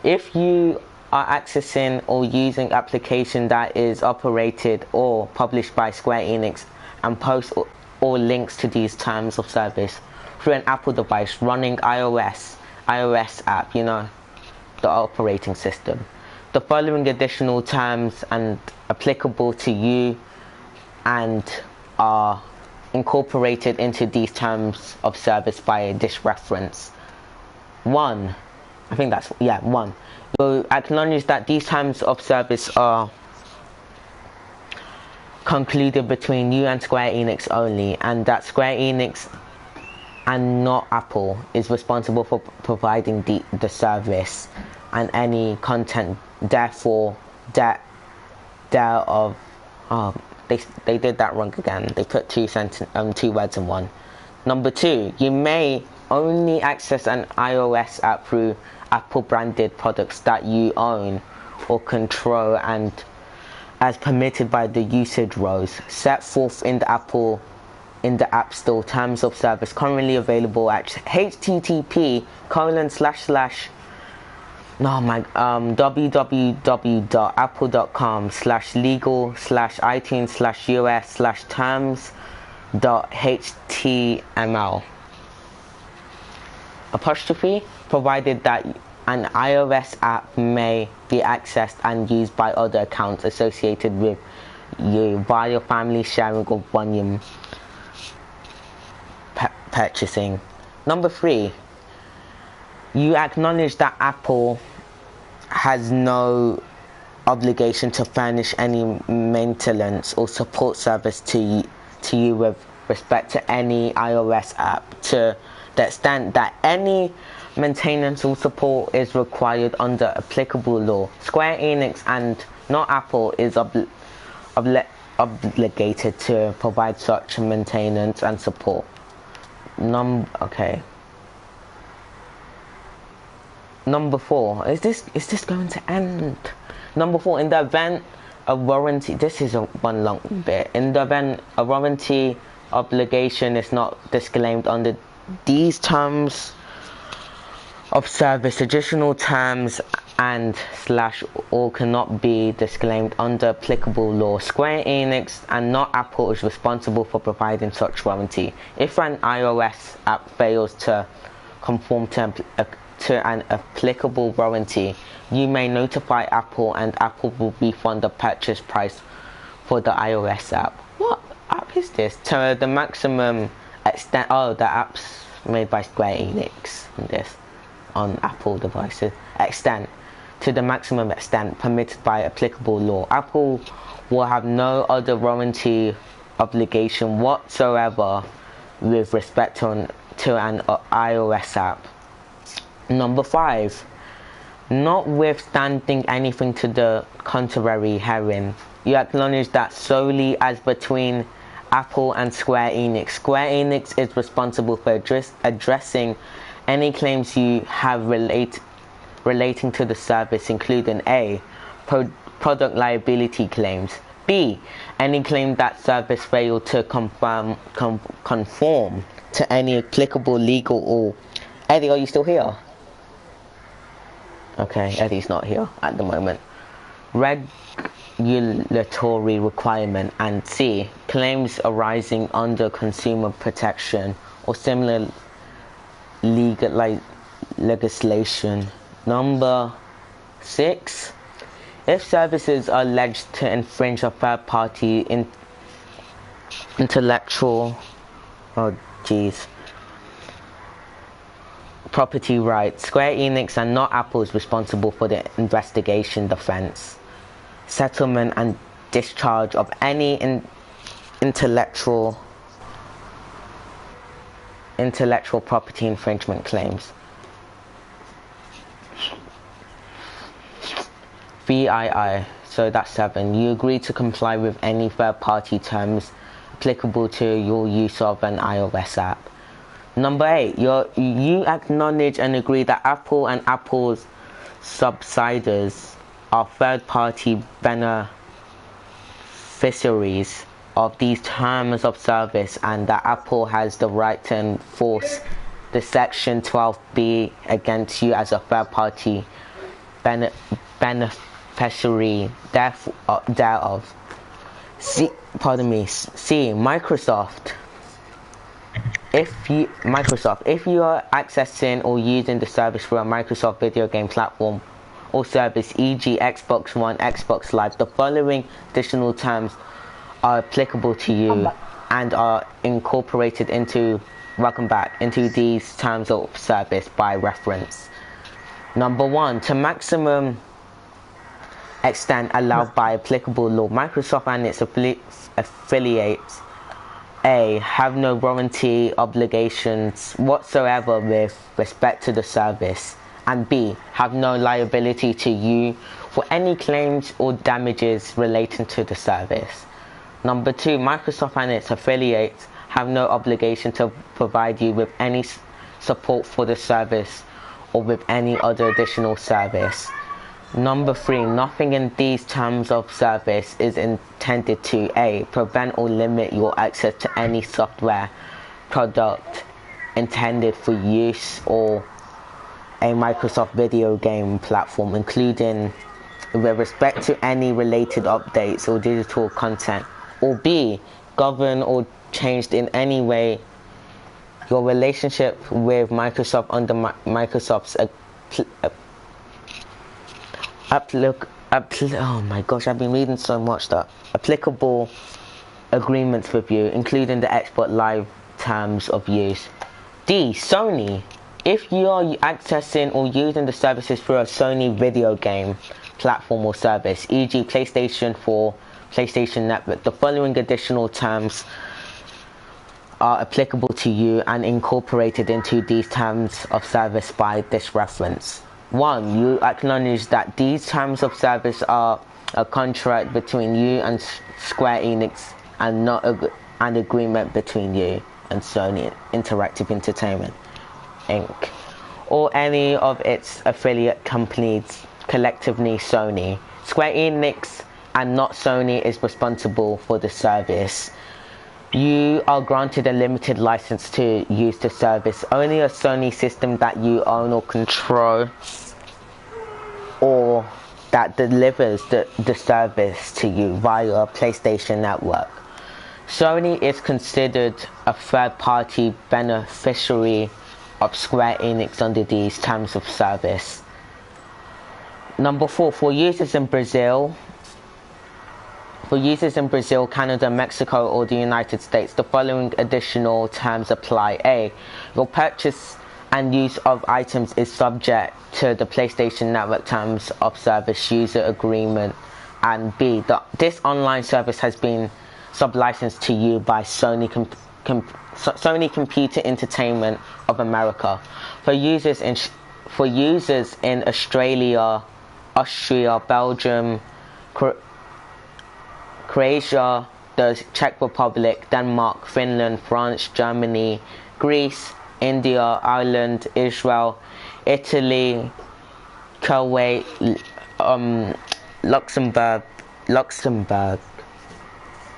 If you are accessing or using application that is operated or published by Square Enix and post or links to these terms of service through an Apple device running iOS app, the operating system, the following additional terms and applicable to you and are incorporated into these terms of service by this reference. 1. 1. You acknowledge that these terms of service are concluded between you and Square Enix only, and that Square Enix and not Apple is responsible for providing the service and any content. Therefore, they did that wrong again. They put two words in one. Number 2, you may only access an iOS app through Apple branded products that you own or control and as permitted by the usage rules set forth in the App Store terms of service currently available at www.apple.com/legal/iTunes/us/terms.html apostrophe, provided that an iOS app may be accessed and used by other accounts associated with you via family sharing or volume purchasing. Number 3, you acknowledge that Apple has no obligation to furnish any maintenance or support service to you with respect to any iOS app, to the extent that any maintenance or support is required under applicable law. Square Enix and not Apple is obligated to provide such maintenance and support. Number 4. Is this going to end? Number 4. In the event a warranty, this is one long bit. In the event a warranty obligation is not disclaimed under these terms of service, additional terms or cannot be disclaimed under applicable law. Square Enix and not Apple is responsible for providing such warranty. If an iOS app fails to conform to an applicable warranty, you may notify Apple and Apple will refund the purchase price for the iOS app. What app is this? To the maximum extent. Oh, the app's made by Square Enix. This on Apple devices. Extent to the maximum extent permitted by applicable law. Apple will have no other warranty obligation whatsoever with respect to an iOS app. Number 5, notwithstanding anything to the contrary herein, you acknowledge that solely as between Apple and Square Enix, Square Enix is responsible for addressing any claims you have relating to the service, including A. Product liability claims, B. Any claim that service failed to conform to any applicable legal or... Eddie, are you still here? Okay, Eddie's not here at the moment. Regulatory requirement, and C. Claims arising under consumer protection or similar legislation. Number 6. If services are alleged to infringe a third-party intellectual property rights, Square Enix and not Apple is responsible for the investigation, defense, settlement, and discharge of any intellectual property infringement claims. VII, so that's 7. You agree to comply with any third-party terms applicable to your use of an iOS app. Number 8, you acknowledge and agree that Apple and Apple's subsidiaries are third-party beneficiaries of these terms of service, and that Apple has the right to enforce the Section 12B against you as a third-party beneficiary thereof. C, Microsoft. If you are accessing or using the service through a Microsoft video game platform or service, e.g. Xbox One, Xbox Live, the following additional terms are applicable to you and are incorporated into these terms of service by reference. Number 1, to maximum extent allowed by applicable law, Microsoft and its affiliates A, have no warranty obligations whatsoever with respect to the service, and B, have no liability to you for any claims or damages relating to the service. Number 2, Microsoft and its affiliates have no obligation to provide you with any support for the service or with any other additional service. Number 3, nothing in these terms of service is intended to A, prevent or limit your access to any software product intended for use or a Microsoft video game platform, including with respect to any related updates or digital content, or B, govern or changed in any way your relationship with Microsoft under Microsoft's oh my gosh, I've been reading so much that applicable agreements with you, including the Xbox Live terms of use. D, Sony. If you are accessing or using the services through a Sony video game platform or service, e.g. PlayStation 4, PlayStation Network, the following additional terms are applicable to you and incorporated into these terms of service by this reference. 1, you acknowledge that these terms of service are a contract between you and Square Enix and not an agreement between you and Sony Interactive Entertainment Inc. or any of its affiliate companies, collectively Sony. Square Enix and not Sony is responsible for the service. You are granted a limited license to use the service. Only a Sony system that you own or control or that delivers the service to you via a PlayStation Network. Sony is considered a third-party beneficiary of Square Enix under these terms of service. Number 4, for users in Brazil, Canada, Mexico, or the United States, the following additional terms apply. A, your purchase and use of items is subject to the PlayStation Network terms of service user agreement. And B, this online service has been sub-licensed to you by Sony Computer Entertainment of America. For users in Australia, Austria, Belgium, Croatia, the Czech Republic, Denmark, Finland, France, Germany, Greece, India, Ireland, Israel, Italy, Kuwait, Luxembourg,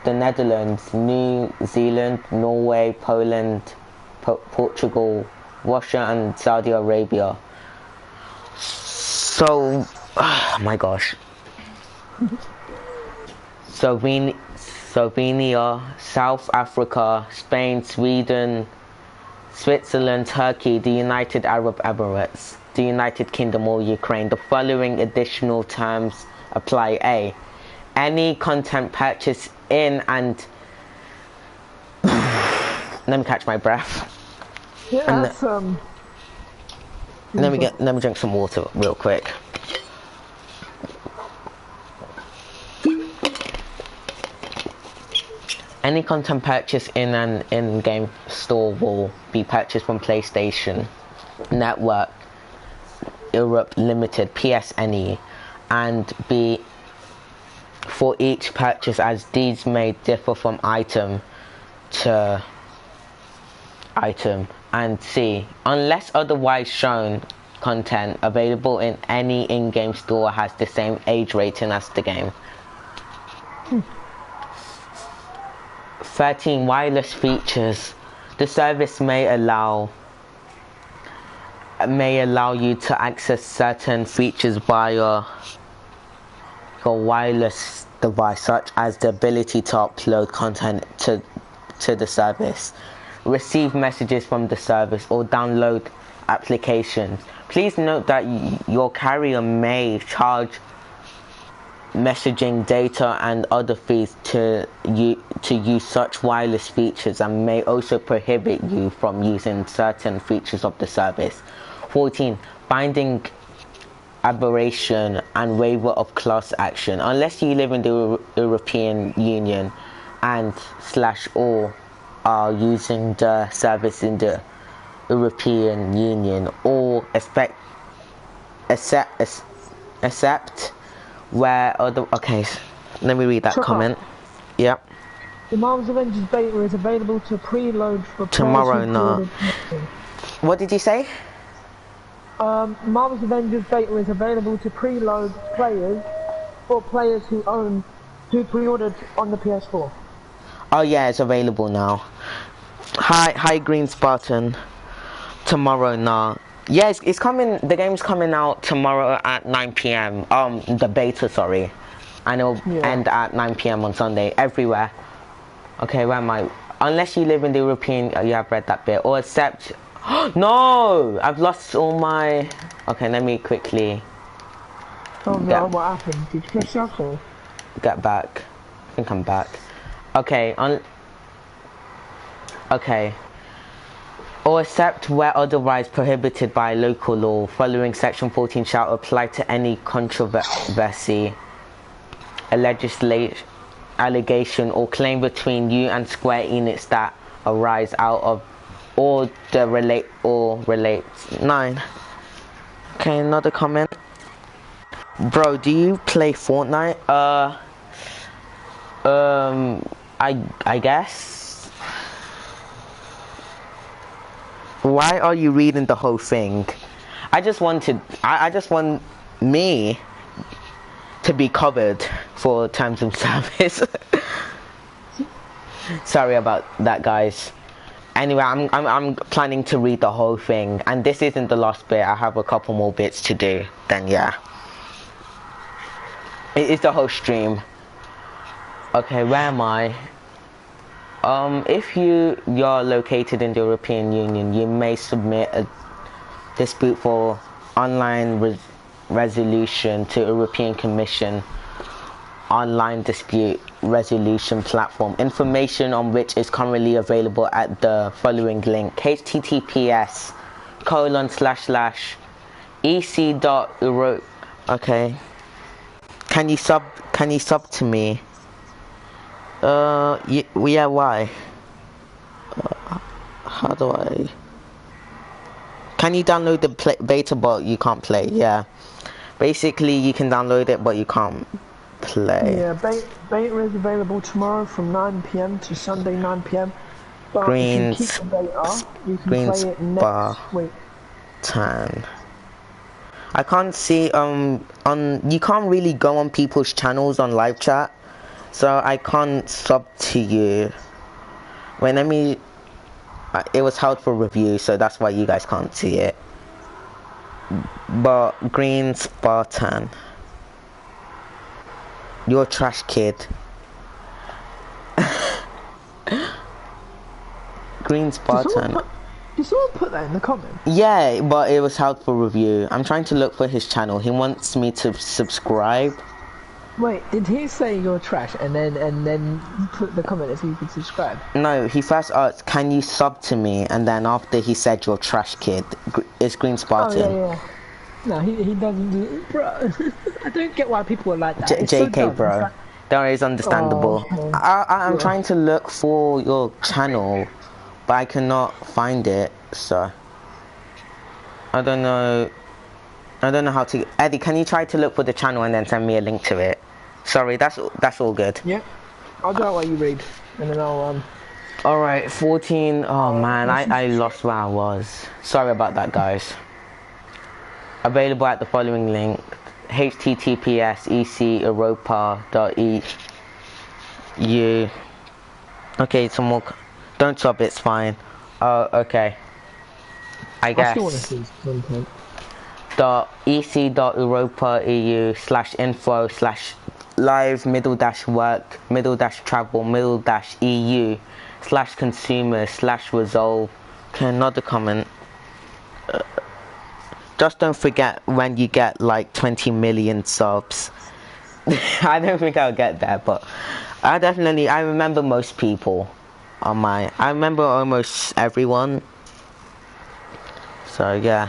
the Netherlands, New Zealand, Norway, Poland, Portugal, Russia, and Saudi Arabia. So, oh my gosh. Slovenia, South Africa, Spain, Sweden, Switzerland, Turkey, the United Arab Emirates, the United Kingdom, or Ukraine. The following additional terms apply. A. Any content purchased in and let me catch my breath. Yeah, that's let me drink some water real quick. Any content purchased in an in-game store will be purchased from PlayStation Network Europe Limited (PSNE) and be for each purchase, as these may differ from item to item. And C. Unless otherwise shown, content available in any in-game store has the same age rating as the game. 13. Wireless features. The service may allow you to access certain features via your wireless device, such as the ability to upload content to the service, receive messages from the service, or download applications. Please note that your carrier may charge messaging data and other fees to use such wireless features, and may also prohibit you from using certain features of the service. 14. Binding aberration and waiver of class action. Unless you live in the European Union and or are using the service in the European Union, or accept where other... Okay, let me read that comment. Yep. The Marvel's Avengers beta is available to preload for tomorrow. No. What did you say? Marvel's Avengers beta is available to preload players who pre-ordered on the PS4. Oh yeah, it's available now. Hi Green Spartan. Tomorrow now. Yeah, it's coming. The game's coming out tomorrow at 9 p.m. The beta, sorry, and it'll end at 9 p.m. on Sunday everywhere. Okay, where am I? Unless you live in the European, you have read that bit, or accept. No, I've lost all my. Okay, let me quickly. Oh no, what happened? Did you press shuffle? Get back. I think I'm back. Okay, okay. Or accept where otherwise prohibited by local law. Following section 14 shall apply to any controversy, allegation or claim between you and Square Enix that arise out of or relates. 9. Okay, another comment. Bro, do you play Fortnite? I guess. Why are you reading the whole thing? I just want me to be covered for terms of service. Sorry about that, guys. Anyway, I'm planning to read the whole thing, and this isn't the last bit. I have a couple more bits to do. Then yeah, it is the whole stream. Okay, where am I? If you're located in the European Union, you may submit a dispute for online resolution to European Commission online dispute resolution platform, information on which is currently available at the following link: https://ec.euro. Okay, can you sub to me? Yeah, why? How do I? Can you download the beta, but you can't play? Yeah, basically you can download it, but you can't play. Yeah, beta is available tomorrow from 9 p.m. to Sunday 9 p.m. But Greens, if you keep the beta, you can play it next week. I can't see you can't really go on people's channels on live chat, so I can't sub to you. Wait, let me. It was held for review, so that's why you guys can't see it. But Green Spartan, you're a trash kid. Green Spartan. Did someone put that in the comment? Yeah, but it was held for review. I'm trying to look for his channel. He wants me to subscribe. Wait, did he say you're trash and then put the comment if you could subscribe? No, he first asked, "Can you sub to me?" And then after he said, "You're trash, kid." It's Green Spartan. Oh yeah. No, he doesn't do, bro. I don't get why people are like that. It's JK, so dumb. bro. Like, That is understandable. oh, I'm yeah. trying to look for your channel, but I cannot find it. So I don't know. I don't know how to. Eddie, can you try to look for the channel and then send me a link to it? Sorry, that's all good. Yeah, I'll do that while you read, and then I'll All right, 14. Oh man, I lost where I was. Sorry about that, guys. Available at the following link: https://ec europa.eu. Okay, some more. Don't sub, it's fine. Oh, okay. I guess. still want to see content. ec.europa.eu/info/live-travel-eu/consumer/resolve. Okay, another comment. Just don't forget when you get like 20 million subs. I don't think I'll get there, but I remember most people on my. I remember almost everyone. So yeah.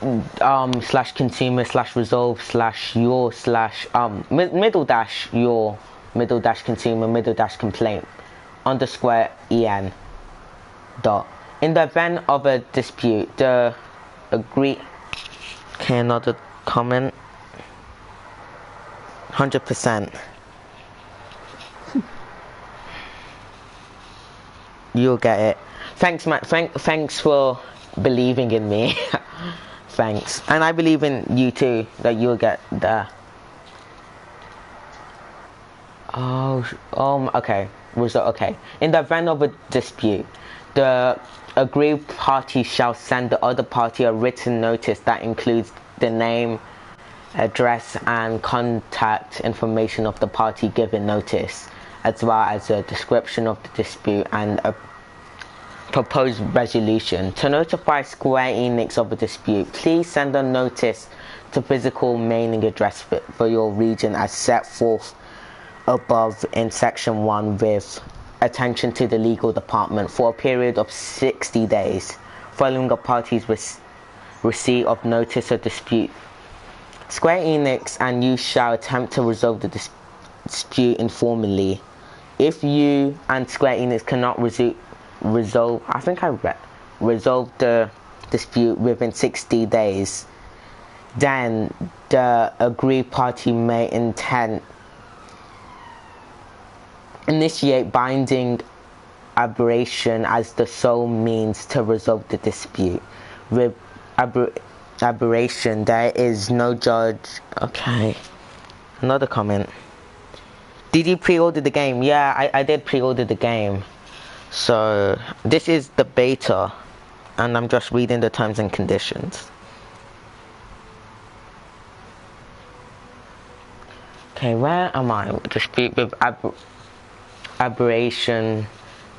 /consumer/resolve/your/middle-your/middle-complaint_en. In the event of a dispute, the agree. Okay, another comment. 100%. You'll get it. Thanks, Matt. Thanks for believing in me. Thanks, and I believe in you too, that you'll get there. Okay. Okay. In the event of a dispute, the aggrieved party shall send the other party a written notice that includes the name, address, and contact information of the party given notice, as well as a description of the dispute and a proposed resolution. To notify Square Enix of a dispute, please send a notice to physical mailing address for your region as set forth above in section 1 with attention to the legal department for a period of 60 days following a party's receipt of notice of dispute. Square Enix and you shall attempt to resolve the dispute informally. If you and Square Enix cannot resolve the dispute within 60 days, then the aggrieved party may initiate binding arbitration as the sole means to resolve the dispute. With arbitration, there is no judge. Okay, another comment. Did you pre-order the game? Yeah, I did pre-order the game. So this is the beta, and I'm just reading the terms and conditions. Okay, where am I? Dispute with aberration.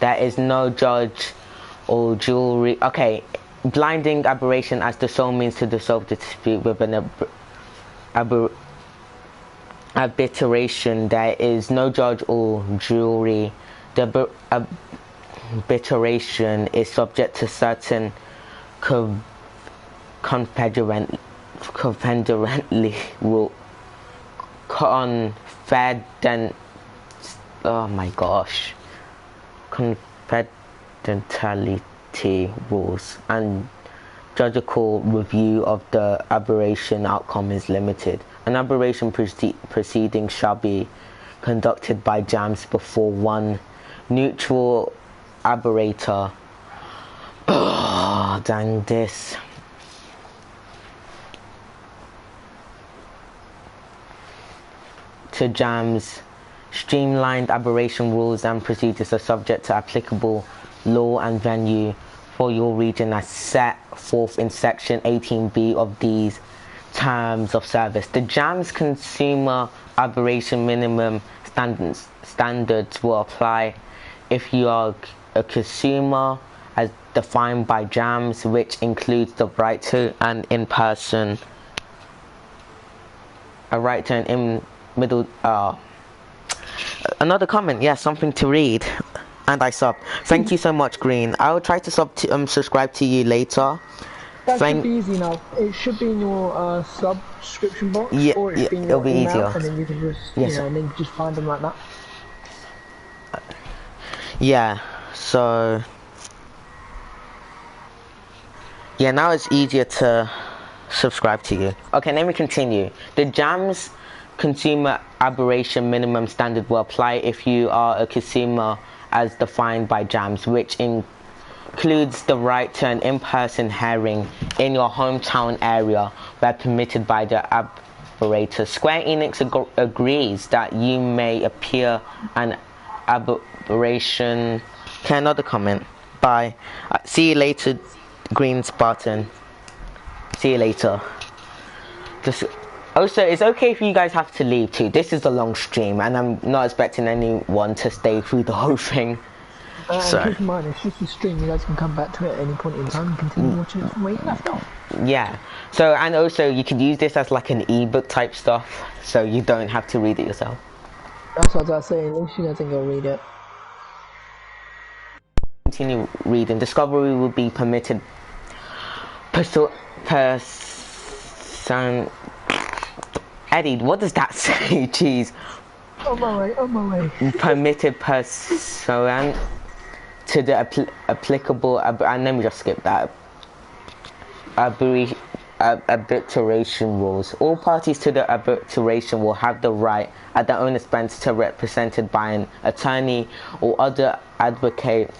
There is no judge or jury. Okay, blinding aberration as the sole means to resolve the dispute with an arbitration. There is no judge or jury. The arbitration is subject to certain confederately rule. Confidentiality rules and judicial review of the arbitration outcome is limited. An arbitration proceeding shall be conducted by JAMS before one neutral arbitrator. Oh, dang this. To JAMS, streamlined arbitration rules and procedures are subject to applicable law and venue for your region as set forth in section 18B of these terms of service. The JAMS consumer arbitration minimum standards will apply if you are a consumer as defined by JAMS, which includes the right to an in-person a right turn in middle. Another comment. Yeah, something to read. And I sub. Thank you so much, Green. I will try to subscribe to you later. That should be easy now. It should be in your subscription box, yeah, or it should be in it'll your be email, easier. and then you can just and then you just find them like that. Yeah. So. Yeah, now it's easier to subscribe to you. Okay, let me continue. The JAMS consumer aberration minimum standard will apply if you are a consumer as defined by JAMS, which includes the right to an in-person hearing in your hometown area where permitted by the operator. Square Enix agrees that you may appear an aberration. Okay, another comment. Bye. See you later, Green Spartan. See you later. Also, it's okay if you guys have to leave too. This is a long stream and I'm not expecting anyone to stay through the whole thing. So keep in mind, it's just a stream. You guys can come back to it at any point in time and continue watching it from where you left off. Yeah. So, and also you can use this as like an ebook type stuff, so you don't have to read it yourself. That's what I was saying. At least you guys can go read it. Continue reading. Discovery will be permitted. Eddie, what does that say? Jeez. On my way. Permitted pursuant to the applicable, and let me just skip that. Arbitration rules. All parties to the arbitration will have the right, at their own expense, to represented by an attorney or other advocate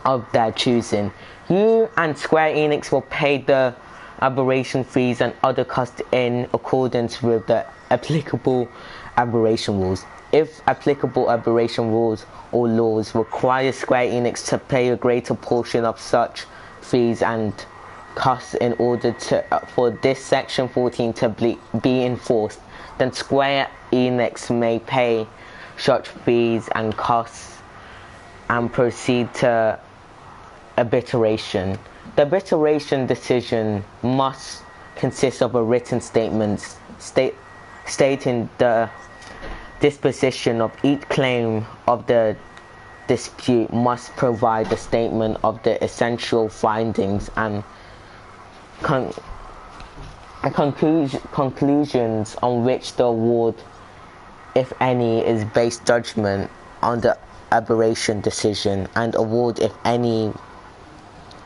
of their choosing. You and Square Enix will pay the arbitration fees and other costs in accordance with the applicable arbitration rules. If applicable arbitration rules or laws require Square Enix to pay a greater portion of such fees and costs in order for this section 14 to be enforced, then Square Enix may pay such fees and costs and proceed to arbitration. The arbitration decision must consist of a written statement stating the disposition of each claim of the dispute, must provide a statement of the essential findings and conclusions on which the award, if any, is based judgment on the arbitration decision, and award, if any,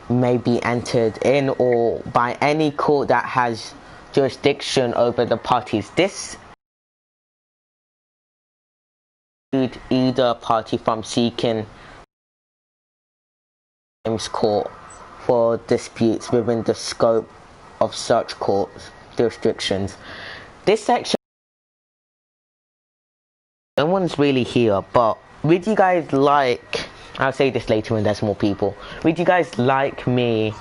may be entered in or by any court that has jurisdiction over the parties. This excludes either party from seeking court for disputes within the scope of such court's jurisdictions. This section, no one's really here, but would you guys like, I'll say this later when there's more people, would you guys like me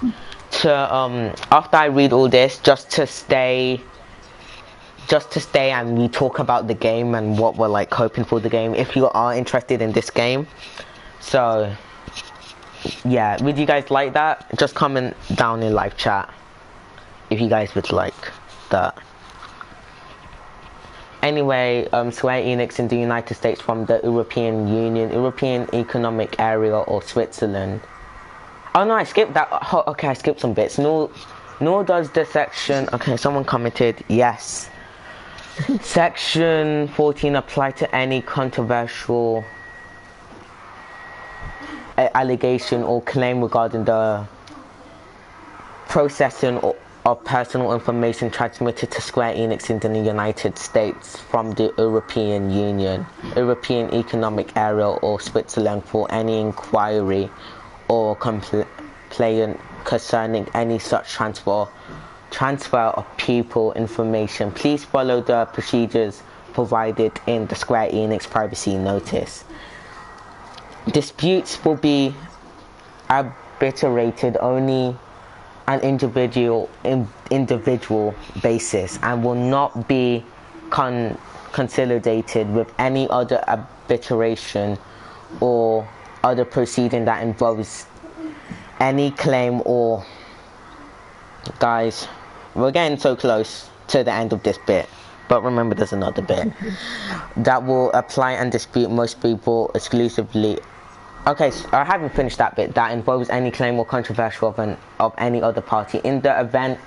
to, after I read all this, just to stay and we talk about the game and what we're like hoping for the game, if you are interested in this game? So yeah, would you guys like that? Just comment down in live chat if you guys would like that. Anyway, Square Enix in the United States from the European Union, European Economic Area, or Switzerland. Oh no, I skipped that. Oh, okay, I skipped some bits. Nor does the section. Okay, someone commented yes. Section 14 apply to any controversial allegation or claim regarding the processing of personal information transmitted to Square Enix in the United States from the European Union, European Economic Area, or Switzerland for any inquiry or complaint concerning any such transfer of people information. Please follow the procedures provided in the Square Enix privacy notice. Disputes will be arbitrated only an individual basis and will not be consolidated with any other arbitration or other proceeding that involves any claim guys, we're getting so close to the end of this bit. But remember, there's another bit that will apply and dispute most people exclusively. Okay, so I haven't finished that bit. That involves any claim or controversial of any other party. In the event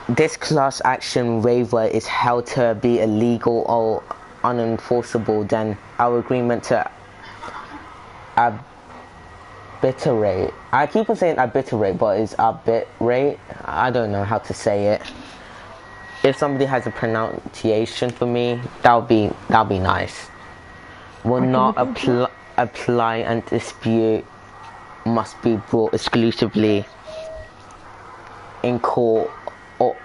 this class action waiver is held to be illegal or unenforceable, then our agreement to arbitrate. I keep on saying arbitrate, but it's arbitrate. I don't know how to say it. If somebody has a pronunciation for me, that'll be nice. Will not apply and dispute must be brought exclusively in court or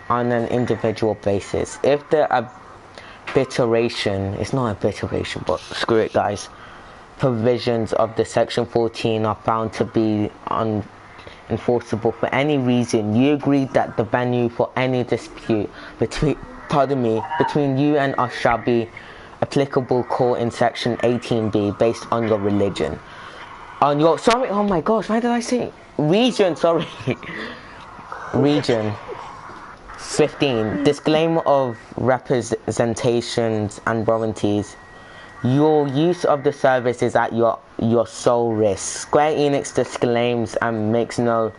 on an individual basis. If the arbitration, it's not arbitration, but screw it guys, provisions of the section 14 are found to be unenforceable for any reason, you agree that the venue for any dispute between you and us shall be applicable court in section 18b based on your religion. On your, sorry, oh my gosh, why did I say region, sorry. Region. 15. Disclaimer of representations and warranties. Your use of the service is at your sole risk. Square Enix disclaims and makes no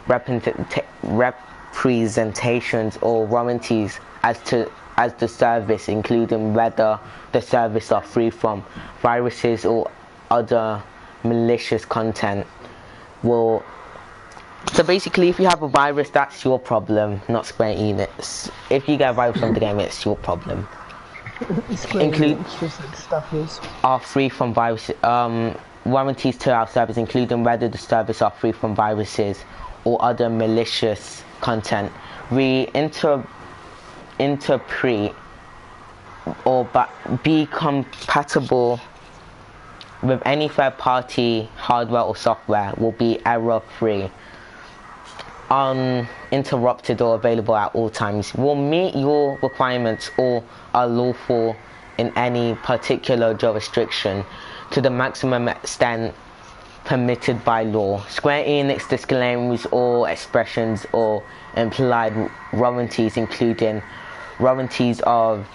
representations or warranties as the service, including whether the service are free from viruses or other malicious content. So basically, if you have a virus, that's your problem, not Square Enix. If you get a virus from the game, it's your problem. Are free from viruses. Warranties to our service, including whether the service are free from viruses or other malicious content. We interpret or be compatible with any third-party hardware or software, will be error-free, uninterrupted or available at all times, will meet your requirements or are lawful in any particular jurisdiction to the maximum extent permitted by law. Square Enix disclaims all expressions or implied warranties, including warranties of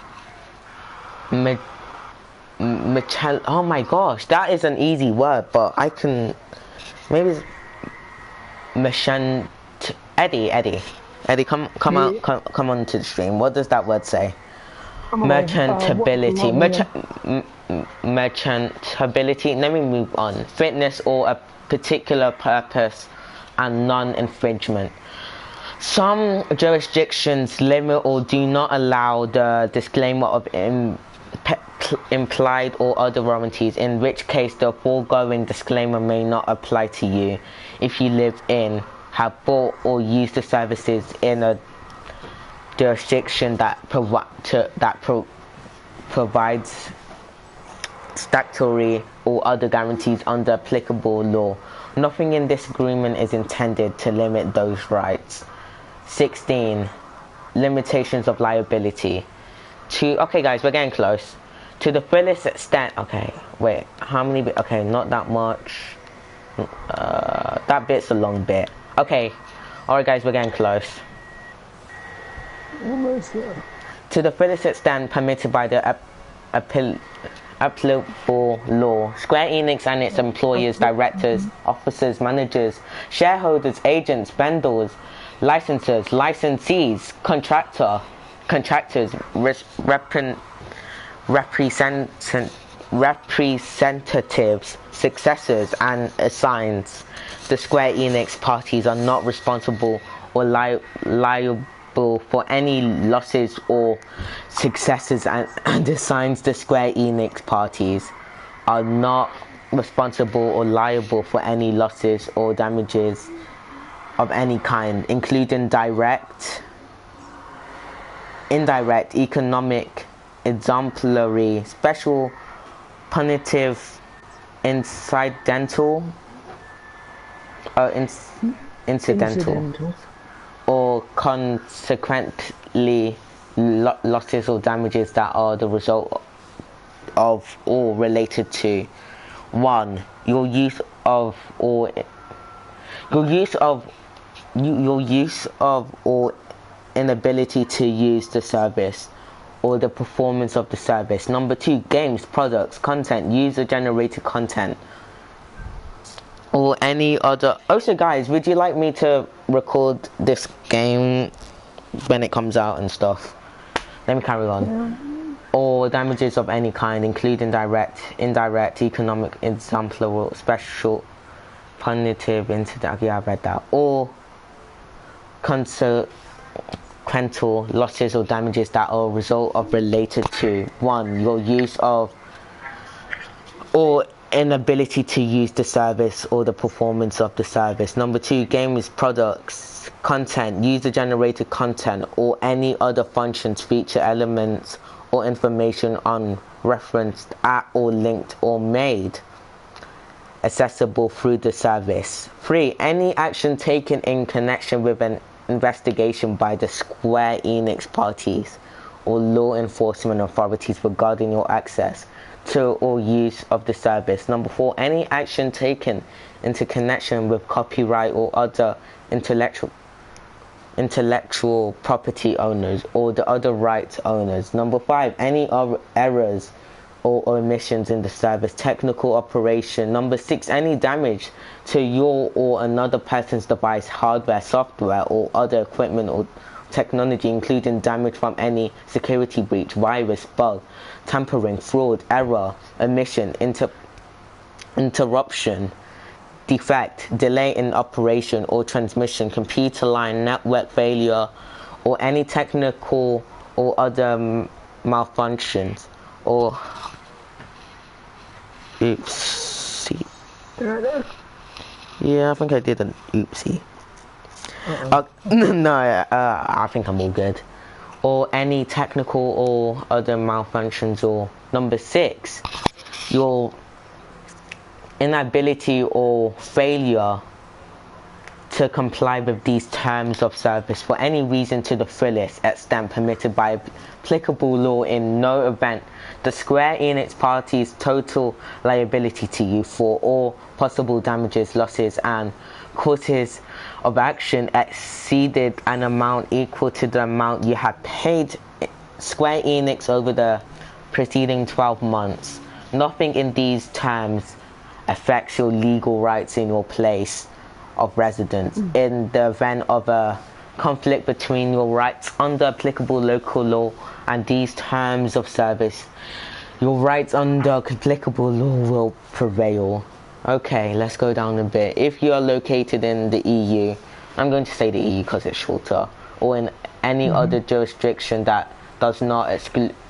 oh my gosh, that is an easy word, but I can maybe Eddie, come on to the stream. What does that word say? Merchantability. Merchantability. Let me move on. Fitness or a particular purpose and non-infringement. Some jurisdictions limit or do not allow the disclaimer of implied or other warranties, in which case the foregoing disclaimer may not apply to you if you live in, have bought or used the services in a jurisdiction that provides statutory or other guarantees under applicable law. Nothing in this agreement is intended to limit those rights. 16. Limitations of liability. Okay guys, we're getting close. To the fullest extent, okay, wait, how many bit? Okay, not that much. That bit's a long bit. Okay, alright guys, we're getting close. Almost there. To the fullest extent permitted by the applicable law, Square Enix and its employers, directors, officers, managers, shareholders, agents, vendors, licensors, licensees, contractors, representatives, successors, and assigns. The Square Enix parties are not responsible or liable for any losses or successes, and assigns the Square Enix parties are not responsible or liable for any losses or damages of any kind, including direct, indirect, economic, exemplary, special, punitive, incidental, or consequently losses or damages that are the result of or related to 1. Your use of or inability to use the service or the performance of the service. Number 2, games, products, content, user-generated content, or any other. Also, guys, would you like me to record this game when it comes out and stuff? Let me carry on. Or damages of any kind, including direct, indirect, economic, exemplary, special, punitive, incident. Yeah, I read that. Or consequential losses or damages that are a result of related to 1, your use of or inability to use the service or the performance of the service. Number 2, games, products, content, user-generated content, or any other functions, feature, elements, or information on referenced at or linked or made accessible through the service. 3, any action taken in connection with an investigation by the Square Enix parties or law enforcement authorities regarding your access to or use of the service. Number 4, any action taken into connection with copyright or other intellectual property owners or the other rights owners. Number 5, any errors or omissions in the service, technical operation. Number 6, any damage to your or another person's device, hardware, software, or other equipment or technology, including damage from any security breach, virus, bug, tampering, fraud, error, omission, interruption, defect, delay in operation or transmission, computer line, network failure, or any technical or other malfunctions, or oopsie. Yeah, I think I did an oopsie. No, I think I'm all good. Or any technical or other malfunctions. Or number 6, your inability or failure to comply with these terms of service for any reason to the fullest extent permitted by applicable law. In no event the Square Enix parties total liability to you for all possible damages, losses, and courses of action exceeded an amount equal to the amount you had paid Square Enix over the preceding 12 months. Nothing in these terms affects your legal rights in your place of residence. In the event of a conflict between your rights under applicable local law and these terms of service, your rights under applicable law will prevail. Okay, let's go down a bit. If you are located in the EU, I'm going to say the EU because it's shorter, or in any other jurisdiction that does not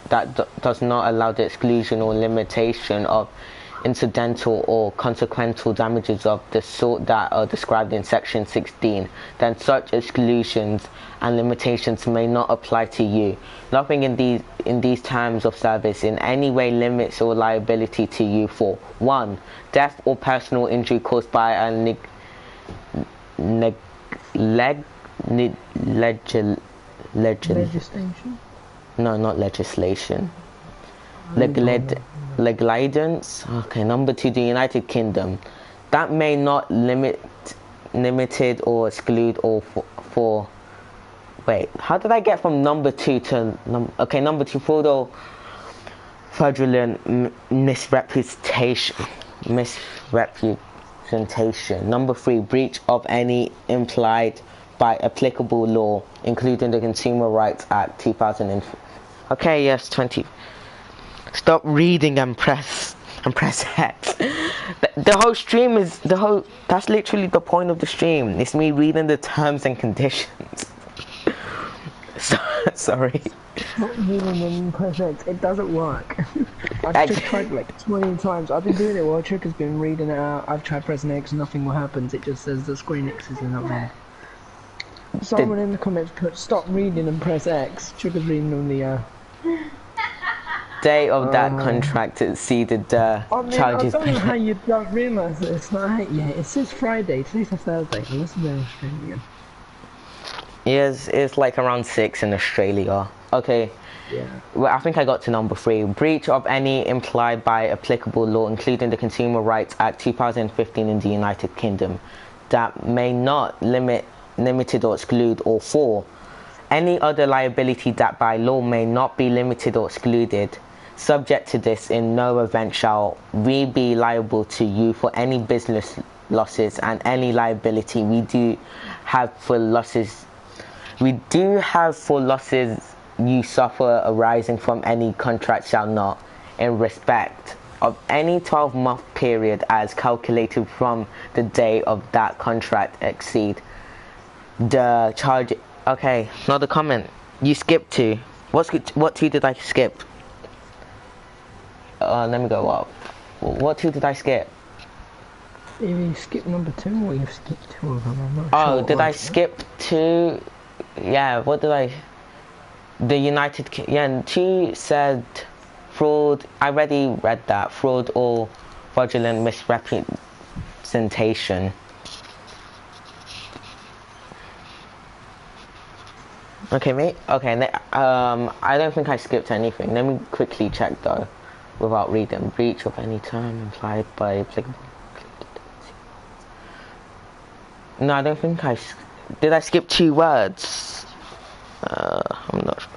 allow the exclusion or limitation of incidental or consequential damages of the sort that are described in section 16, then such exclusions and limitations may not apply to you. Nothing in these terms of service in any way limits your liability to you for 1, death or personal injury caused by a legislation? No, not legislation. Negligence. Okay, number 2, the United Kingdom. That may not limited or exclude or for wait, how did I get from number 2 to number 2, fraudulent misrepresentation. Number 3, breach of any implied by applicable law, including the Consumer Rights Act 2000. Okay, yes, 20. Stop reading and press X. The whole stream is that's literally the point of the stream. It's me reading the terms and conditions. Sorry. Stop reading and press X. It doesn't work. I've just tried like 20 times. I've been doing it while Trick has been reading it out. I've tried pressing X, nothing will happen. It just says the Square Enix is not there. Someone in the comments put stop reading and press X. Trick is reading on the day of that contract exceeded charges. I don't know how you don't realise that it's not. Yeah, it says Friday. Today's a Thursday. Unless they're Australian. Yes, it's like around 6 in Australia. Okay. Yeah. Well, I think I got to number 3. Breach of any implied by applicable law, including the Consumer Rights Act 2015 in the United Kingdom, that may not limited or exclude or for Any other liability that by law may not be limited or excluded. Subject to this, in no event shall we be liable to you for any business losses and any liability we do have for losses you suffer arising from any contract shall not, in respect of any 12-month period as calculated from the day of that contract, exceed the charge. Okay, another comment. You skipped 2. What 2 did I skip? Let me go up. What 2 did I skip? Either you skipped number 2 or you've skipped 2 of them. I'm not sure. Oh, did I skip 2? Yeah, what did I... The United... Yeah, 2 said fraud. I already read that. Fraud or fraudulent misrepresentation. Okay, mate. Okay, I don't think I skipped anything. Let me quickly check though, without reading. Breach of any term implied by applicable. No, I don't think did I skip 2 words? I'm not sure.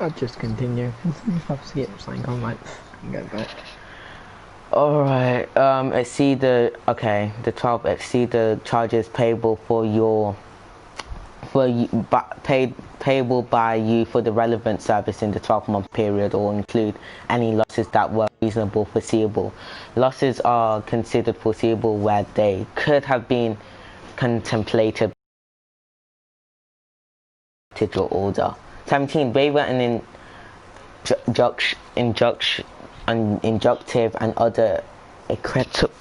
I'll just continue. If I've skipped something, I might go back. Alright, exceed the 12, exceed the charges payable payable by you for the relevant service in the 12-month period, or include any losses that were reasonable foreseeable. Losses are considered foreseeable where they could have been contemplated or order. 17. Waiver and injunctive and other equitable.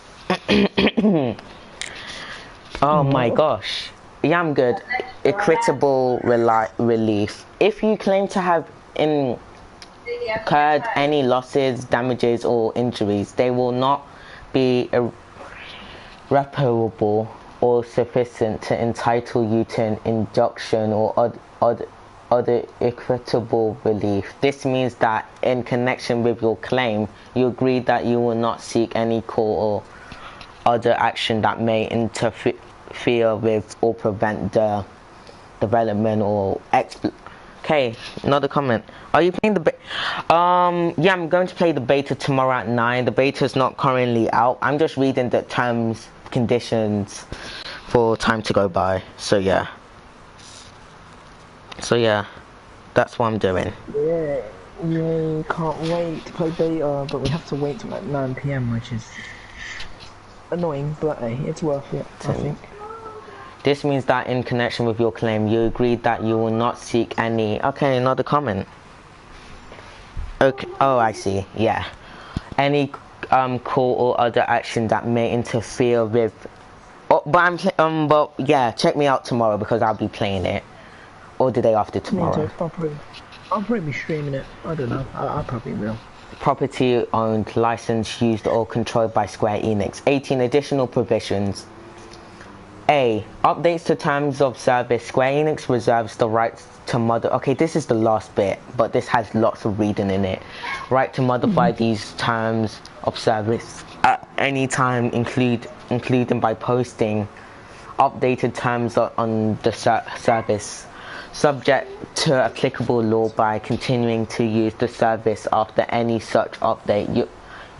Oh my gosh. Yeah, I'm good. Equitable relief. If you claim to have incurred any losses, damages, or injuries, they will not be irreparable or sufficient to entitle you to an injunction or other equitable relief. This means that in connection with your claim, you agree that you will not seek any court or other action that may interfere with or prevent the development or Okay, another comment. Are you playing the yeah, I'm going to play the beta tomorrow at 9. The beta is not currently out. I'm just reading the terms, conditions for time to go by. So yeah, that's what I'm doing. Yeah, can't wait to play beta, but we have to wait till like 9 PM, which is annoying, but hey, it's worth it, I think. This means that in connection with your claim, you agreed that you will not seek any... Okay, another comment. Okay, oh, I see, yeah. Any court or other action that may interfere with... Oh, but yeah, check me out tomorrow because I'll be playing it. Or the day after tomorrow. I'll probably be streaming it. I don't know. I probably will. Property owned, licensed, used or controlled by Square Enix. 18 additional provisions. A. Updates to terms of service. Square Enix reserves the right to Okay, this is the last bit, but this has lots of reading in it. Right to modify these terms of service at any time, including by posting updated terms on the service, subject to applicable law by continuing to use the service after any such update.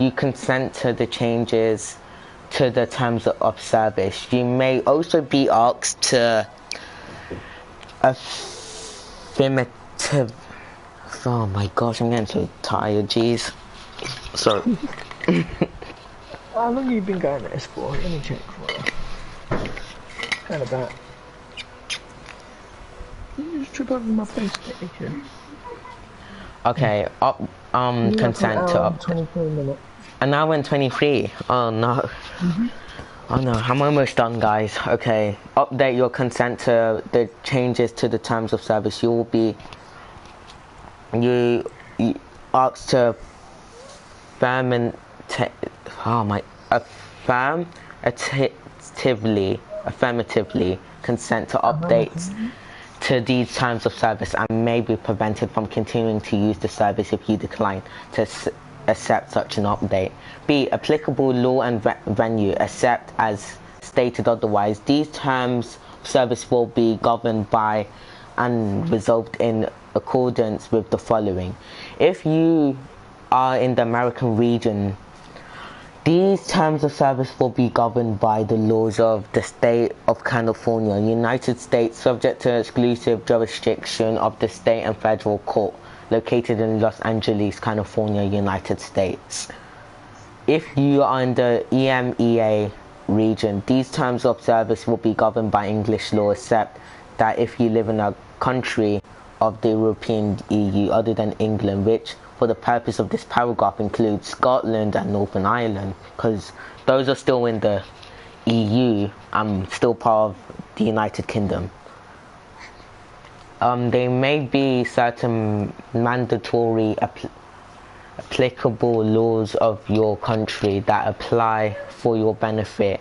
You consent to the changes to the terms of service. You may also be asked to affirmative. Oh my gosh, I'm getting so tired. Jeez. So. How long have you been going at this for? Let me check for you. Kind of bad. You just trip over my PlayStation. Okay. Consent to 23 minutes. An hour and 23. Oh no. Oh no, I'm almost done, guys. Okay, update your consent to the changes to the terms of service. You asked to affirmatively consent to updates to these terms of service and may be prevented from continuing to use the service if you decline to accept such an update. B. Applicable law and venue, except as stated otherwise. These terms service will be governed by and result in accordance with the following. If you are in the American region, these terms of service will be governed by the laws of the state of California, United States, subject to exclusive jurisdiction of the state and federal court located in Los Angeles, California, United States. If you are in the EMEA region, these terms of service will be governed by English law, except that if you live in a country of the European EU other than England, which for the purpose of this paragraph includes Scotland and Northern Ireland, because those are still in the EU and still part of the United Kingdom. There may be certain mandatory applicable laws of your country that apply for your benefit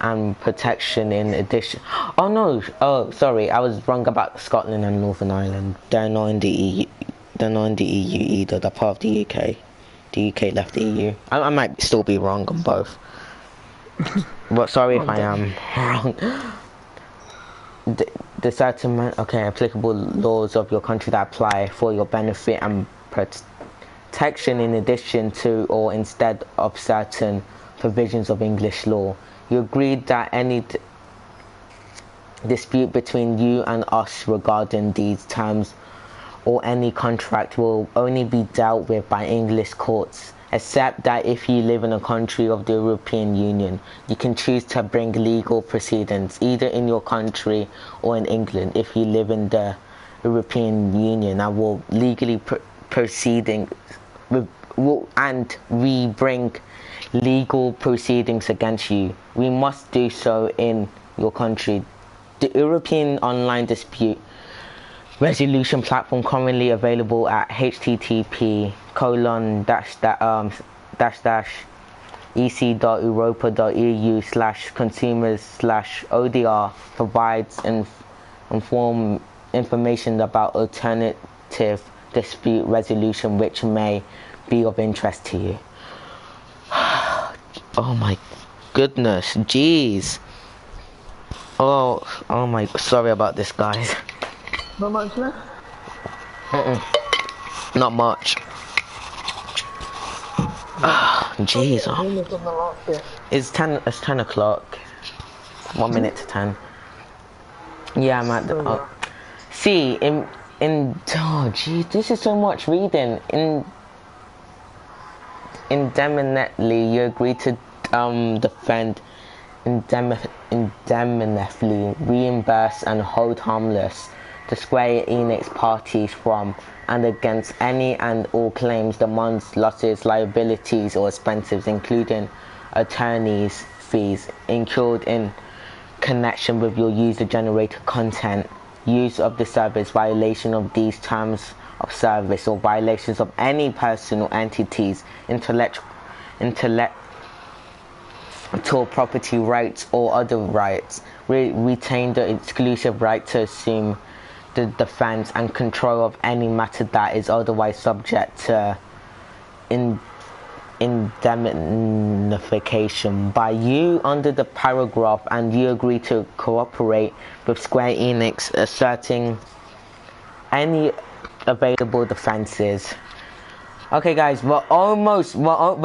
and protection in addition. Sorry, I was wrong about Scotland and Northern Ireland. They're not in the EU. They're not in the EU either. They're part of the UK. The UK left the EU. I might still be wrong on both. But sorry if I am wrong. The certain applicable laws of your country that apply for your benefit and protection in addition to or instead of certain provisions of English law. You agreed that any dispute between you and us regarding these terms or any contract will only be dealt with by English courts, except that if you live in a country of the European Union, you can choose to bring legal proceedings either in your country or in England. If you live in the European Union, and will legally proceeding and we bring legal proceedings against you, we must do so in your country. The European Online Dispute Resolution platform currently available at http://ec.europa.eu/consumers/ODR provides information about alternative dispute resolution which may be of interest to you. Oh my goodness, jeez. Oh my, sorry about this, guys. Not much left? Not much. Jeez. It's 10 o'clock. 1 minute to 10. Yeah, I'm at the... See, oh jeez, this is so much reading. Indefinitely, you agree to defend, indefinitely reimburse and hold harmless the Square Enix parties from and against any and all claims, demands, losses, liabilities or expenses, including attorney's fees, incurred in connection with your user-generated content, use of the service, violation of these terms of service, or violations of any person or entity's intellectual property rights or other rights. Retain the exclusive right to assume the defense and control of any matter that is otherwise subject to indemnification by you under the paragraph, and you agree to cooperate with Square Enix asserting any available defenses. Okay guys, we're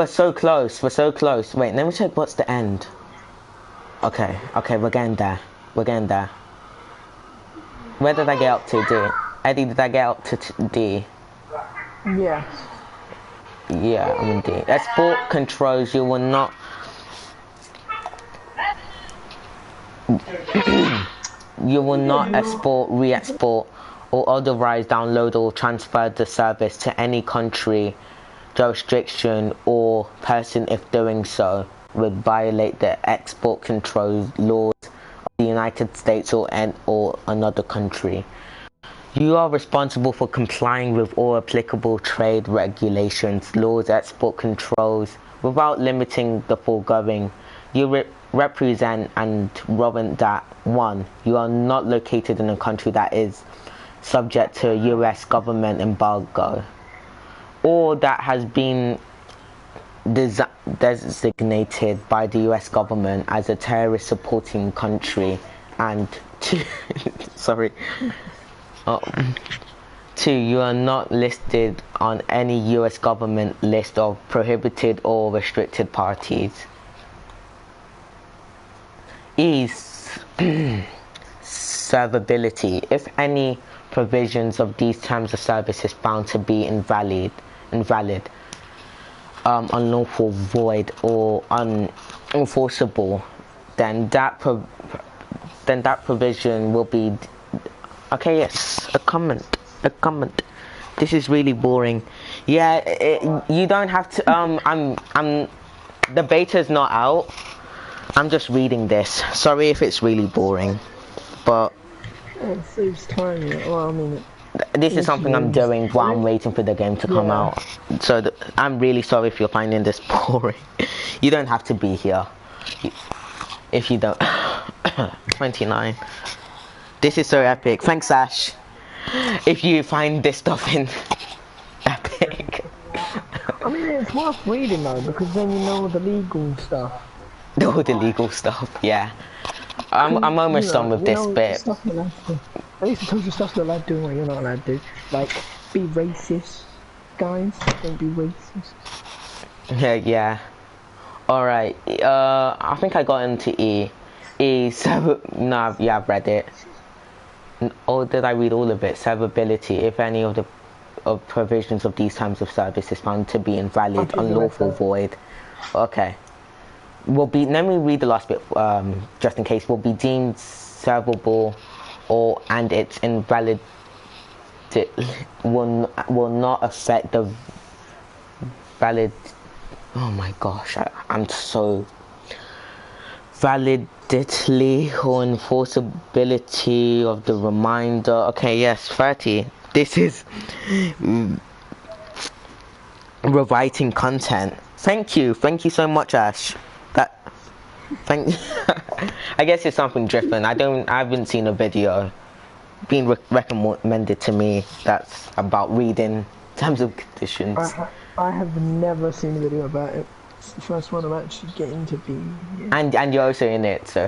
so close. Wait, let me check what's the end. Okay, we're getting there. Where did I get up to, D? Eddie, did I get up to D? Yeah. Yeah, I'm in D. Export controls, you will not... you will not export, re-export, or otherwise download or transfer the service to any country, jurisdiction, or person. If doing so would violate the export control laws of the United States or another country. You are responsible for complying with all applicable trade regulations, laws, export controls, without limiting the foregoing. You represent and warrant that 1. You are not located in a country that is subject to a US government embargo, or that has been designated by the US government as a terrorist supporting country, and Two, sorry. Oh. 2. You are not listed on any US government list of prohibited or restricted parties. Servability. If any provisions of these terms of service is found to be invalid, unlawful, void, or unenforceable, then that provision will be. Okay, yes, a comment. This is really boring. Yeah, you don't have to. The beta's not out. I'm just reading this. Sorry if it's really boring, but it saves time. Yeah. Well, I mean, this is something I'm doing while I'm waiting for the game to come out. So I'm really sorry if you're finding this boring. You don't have to be here if you don't. 29. This is so epic. Thanks, Ash. If you find this stuff in epic. I mean, it's worth reading though, because then you know the legal stuff. All the legal stuff, yeah. I'm almost done with this bit. At least it tells you stuff you're allowed to do and what you're not allowed to do. Like, be racist, guys. Don't be racist. Yeah. Alright, I think I got into E. No, yeah, I've read it. Or did I read all of it? Servability. If any of the provisions of these terms of service is found to be invalid, unlawful, void. Okay. Let me read the last bit, just in case. Will be deemed servable, and its invalid will not affect the valid. Oh my gosh, I'm so validity or enforceability of the reminder. Okay, yes, 30. This is rewriting content. Thank you so much, Ash. I guess it's something different. I haven't seen a video being recommended to me that's about reading terms and conditions. I have never seen a video about it. It's the first one I'm actually getting to be. And you're also in it, so.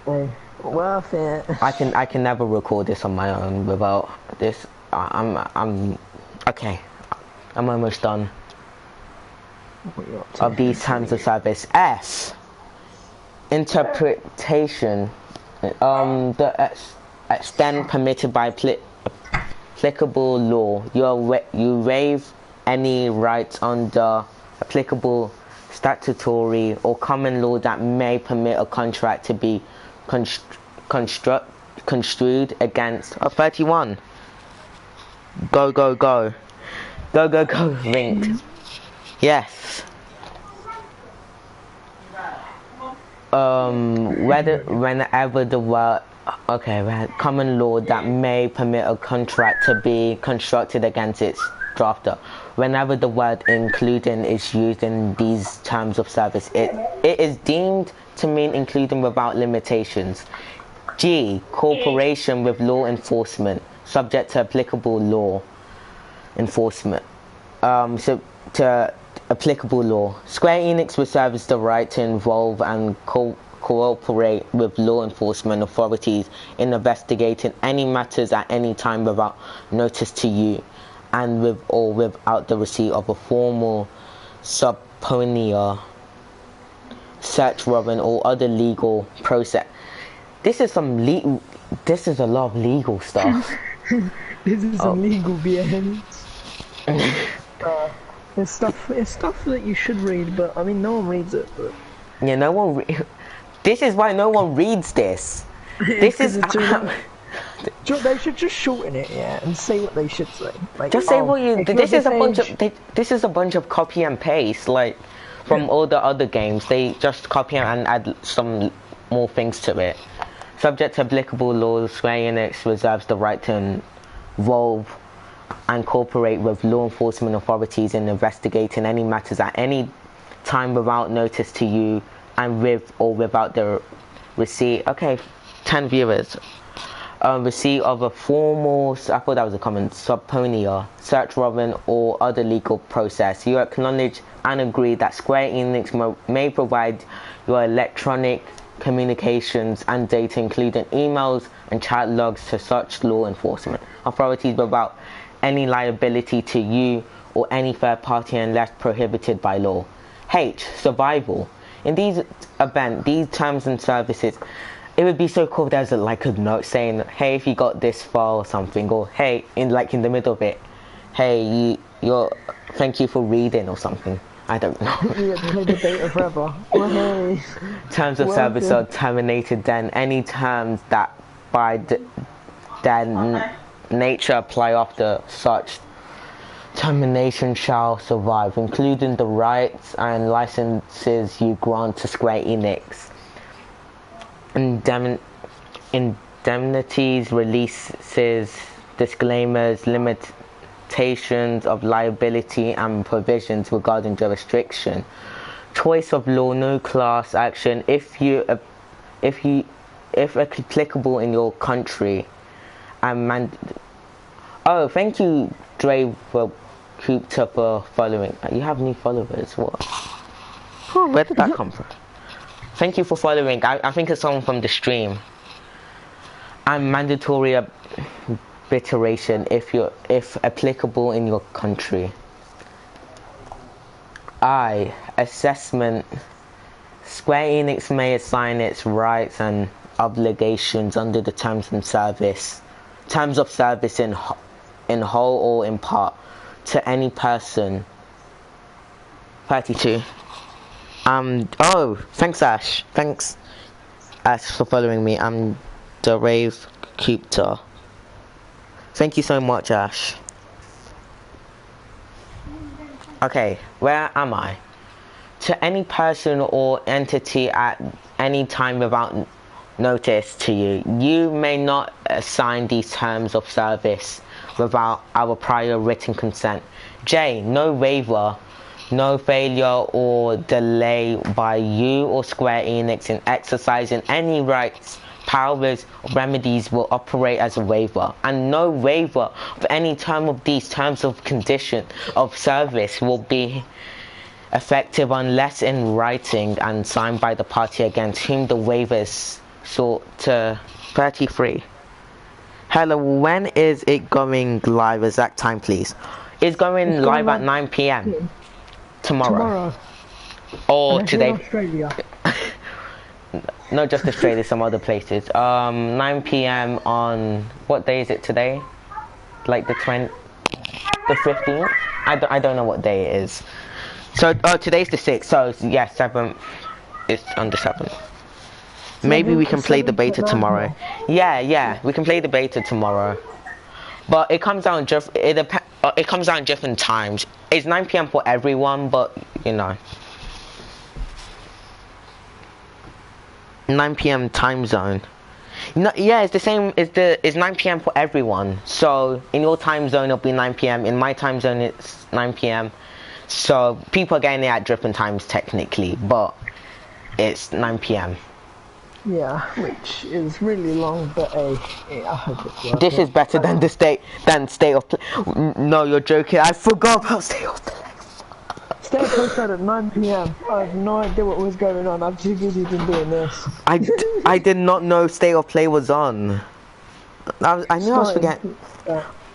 Hey, worth it. I can never record this on my own without this. I'm okay. I'm almost done. Of these terms of service. S. Interpretation. The extent permitted by applicable law. You waive any rights under applicable statutory or common law that may permit a contract to be construed against. 31. Go. Linked. Yes. Whenever the word common law that may permit a contract to be constructed against its drafter. Whenever the word including is used in these terms of service, it is deemed to mean including without limitations. G. Cooperation with law enforcement, subject to applicable law enforcement. To applicable law. Square Enix reserves the right to involve and cooperate with law enforcement authorities in investigating any matters at any time without notice to you, and with or without the receipt of a formal subpoena, search warrant, or other legal process. This is a lot of legal stuff. This is some legal BS. It's stuff that you should read, but I mean, no one reads it. But... Yeah, no one. This is why no one reads this. This is. They should just shorten it, and say what they should say. Like, just say what you. This is a bunch of. This is a bunch of copy and paste, like from all the other games. They just copy and add some more things to it. Subject to applicable laws, Square Enix reserves the right to involve and cooperate with law enforcement authorities in investigating any matters at any time without notice to you, and with or without the receipt. 10 viewers. Receipt of a formal, I thought that was a comment, subpoena, search warrant, or other legal process. You acknowledge and agree that Square Enix may provide your electronic communications and data, including emails and chat logs, to such law enforcement authorities without any liability to you or any third party unless prohibited by law. H. Survival. In these terms and services, it would be so cool if there's like a note saying, hey, if you got this far or something, or hey, in the middle of it, hey, thank you for reading or something. I don't know. You get to play the data forever. Well, hey. Terms of service are terminated then. Any terms that by their nature apply after such termination shall survive, including the rights and licenses you grant to Square Enix. Indemnities, releases, disclaimers, limitations of liability, and provisions regarding jurisdiction. Choice of law, no class action if applicable in your country. And thank you, Dre, for Cooper, for following. You have new followers. What? Oh, where did that come from? Thank you for following. I think it's someone from the stream. And mandatory arbitration if applicable in your country. I. Assessment. Square Enix may assign its rights and obligations under the terms of service in whole or in part to any person. 32. Thanks Ash. Thanks Ash for following me. I'm the Rave Cooper. Thank you so much, Ash. Okay, where am I? To any person or entity at any time without notice to you. You may not assign these terms of service without our prior written consent. J. No waiver, no failure or delay by you or Square Enix in exercising any rights, powers, or remedies will operate as a waiver, and no waiver of any term of these terms of condition of service will be effective unless in writing and signed by the party against whom the waiver is sought to. 33. Hello, when is it going live? Exact time, please. It's going live at 9 p.m. Tomorrow. Or unless today. you're in Australia. Not just Australia, some other places. 9 p.m. on, what day is it today? Like the 15th? I don't know what day it is. So, today's the 6th, so yeah, 7th. It's on the 7th. Maybe we can play the beta tomorrow. Yeah, we can play the beta tomorrow. But it comes out it comes out in different times. It's 9 p.m. for everyone, but you know. 9 p.m. time zone. No, yeah, it's the same. It's 9 p.m. for everyone. So in your time zone it'll be 9 p.m. In my time zone it's 9 p.m. So people are getting it at different times technically, but it's 9 p.m. Yeah, which is really long, but I hope it's worth This it. is better than State of Play. No, you're joking. I forgot about State of Play. State of Play started at 9 p.m. I have no idea what was going on. I'm too busy been doing this. I did not know State of Play was on. I knew I was forgetting.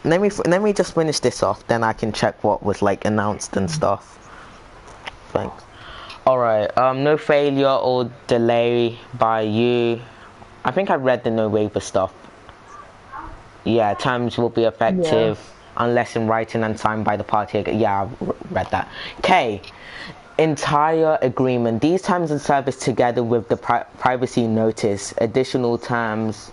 Let me just finish this off, then I can check what was like announced and stuff. Thanks. Alright, no failure or delay by you. I think I read the no waiver stuff. Yeah, terms will be effective unless in writing and signed by the party. Yeah, I read that. K. Entire agreement. These terms of service together with the privacy notice, additional terms,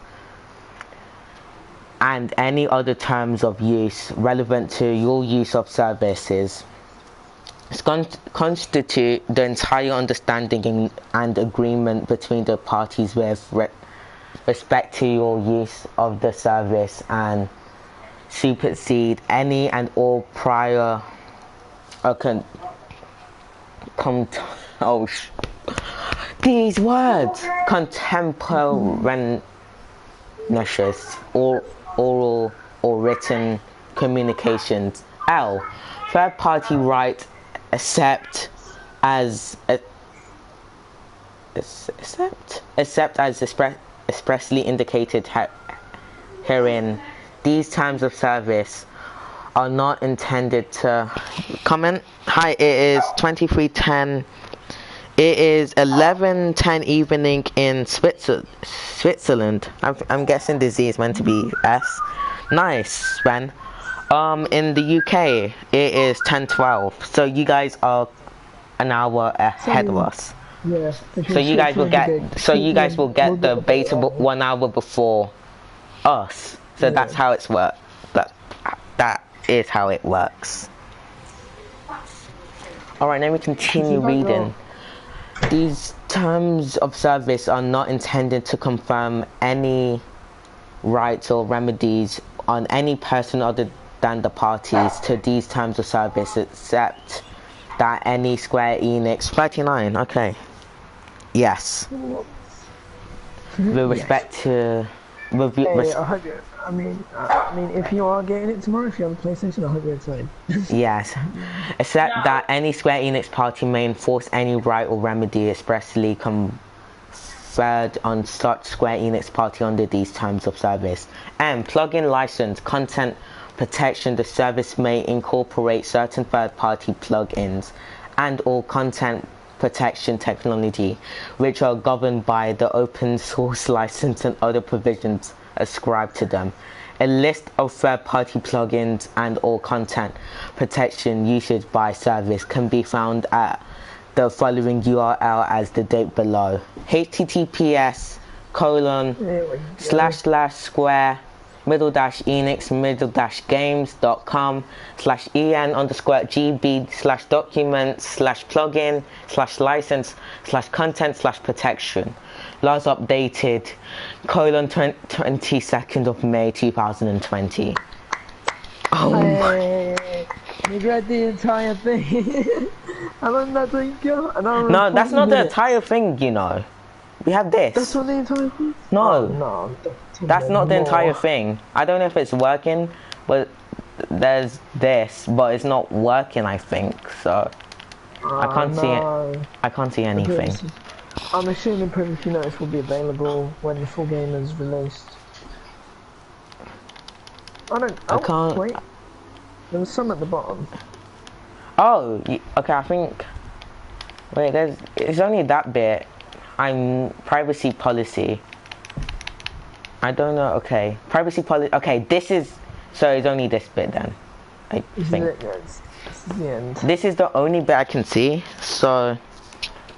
and any other terms of use relevant to your use of services constitute the entire understanding and agreement between the parties with respect to your use of the service and supersede any and all prior these words contemporaneous or oral or written communications. L. Third party right except as except as expressly indicated herein, these terms of service are not intended to comment. Hi, it is 23:10. It is 11:10 evening in Switzerland. I'm guessing the Z is meant to be S. Nice, Ben. In the UK, it is 10:12. So you guys are an hour ahead of us. Yeah. So you guys will get the beta 1 hour before us. So that's how it's worked. That is how it works. Alright, let me continue reading. These terms of service are not intended to confirm any rights or remedies on any person other than the parties to these terms of service, except that any Square Enix 39. Okay. Yes. With respect to. I mean, if you are getting it tomorrow, if you have a PlayStation, I hope you're excited. Yes. Except that any Square Enix party may enforce any right or remedy expressly conferred on such Square Enix party under these terms of service. And plugin license, content protection, the service may incorporate certain third-party plugins and or content protection technology, which are governed by the open source license and other provisions ascribed to them. A list of third-party plugins and or content protection usage by service can be found at the following URL as the date below: https://square enix-games.com/en_gb/documents/plugin/license/content/protection. Last updated 22nd of May 2020. You read the entire thing. No, that's not the entire thing, you know. We have this. That's not the entire thing? No. No. That's not the entire thing. I don't know if it's working, but there's this, but it's not working, I think. So I can't see it. I can't see anything. I'm assuming privacy notice will be available when the full game is released. I can't. Wait. There was some at the bottom. Oh, okay. I think. Wait, it's only that bit. I'm privacy policy. I don't know. Okay, privacy policy. Okay, this is. So it's only this bit then. I think. This is the end. This is the only bit I can see. So,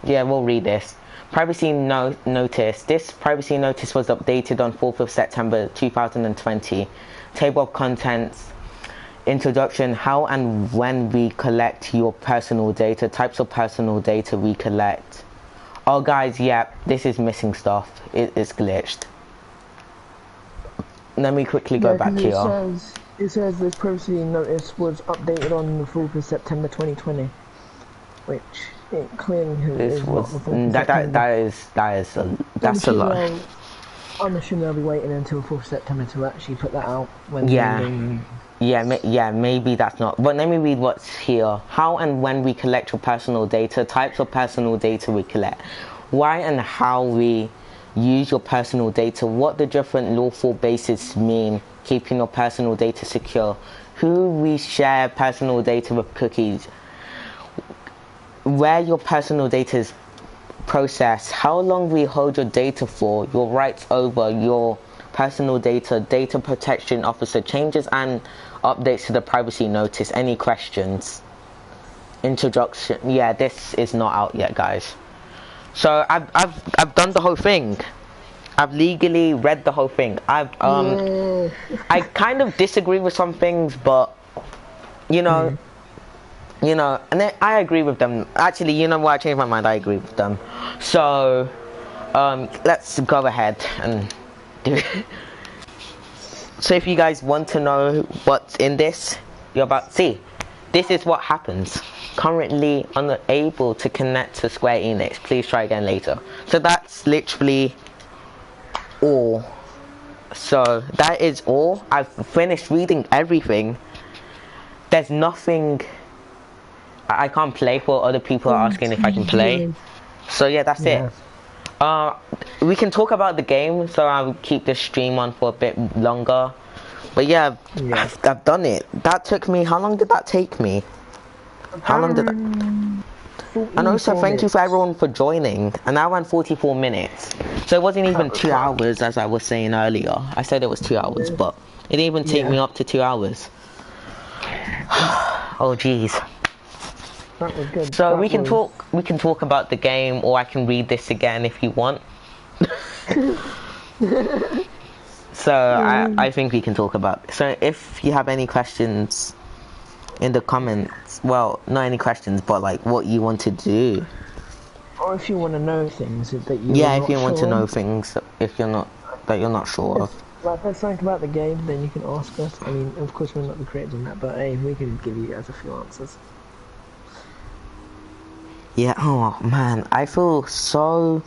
yeah, we'll read this. Privacy notice. This privacy notice was updated on 4th of September 2020. Table of contents. Introduction: how and when we collect your personal data. Types of personal data we collect. Oh, guys, yeah, this is missing stuff. It's glitched. Let me quickly go back here. It says this privacy notice was updated on the 4th of September 2020, which it clearly is not the 4th of September. That's a lot. I'm assuming they'll be waiting until 4th of September to actually put that out. Maybe that's not. But let me read what's here. How and when we collect your personal data. Types of personal data we collect. Why and how we use your personal data. What the different lawful bases mean. Keeping your personal data secure. Who we share personal data with. Cookies. Where your personal data is processed. How long we hold your data for. Your rights over your personal data. Data protection officer changes and updates to the privacy notice. Any questions? Introduction. Yeah, this is not out yet, guys. So I've done the whole thing. I've legally read the whole thing. I kind of disagree with some things, but you know, and then I agree with them. Actually, you know what? I changed my mind. I agree with them. So let's go ahead and do it. So if you guys want to know what's in this, you're about to see. This is what happens. Currently unable to connect to Square Enix. Please try again later. So that's literally all. So that is all. I've finished reading everything. There's nothing I can't play for. Other people are asking if I can play. So yeah, that's it. We can talk about the game, so I'll keep this stream on for a bit longer. But yeah, Yeah. I've done it. That took me. How long did that take me? How long did that? And also, thank you for everyone for joining. And I ran 44 minutes, so it wasn't even 2 hours as I was saying earlier. I said it was 2 hours, but it didn't even take me up to 2 hours. Oh jeez. That was good. So that we can was... talk. We can talk about the game, or I can read this again if you want. So I think we can talk about it. So if you have any questions in the comments, well, not any questions, but like what you want to do. Or if you want to know things that you if you want to know things if you're not sure of. Like, if there's something about the game, then you can ask us. I mean, of course, we're not the creators on that, but hey, we can give you guys a few answers. Yeah, oh man, I feel so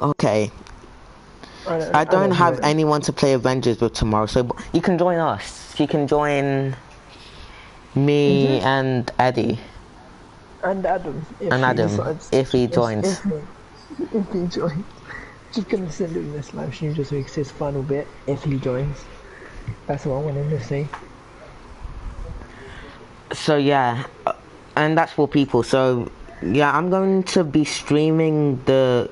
okay. I don't have anyone to play Avengers with tomorrow, so you can join us. You can join me and Eddie. And Adam, if he joins. If he joins. Just gonna send him this live stream just so he can see his final bit, if he joins. That's what I want him to see. So yeah, and that's for people. So yeah, I'm going to be streaming the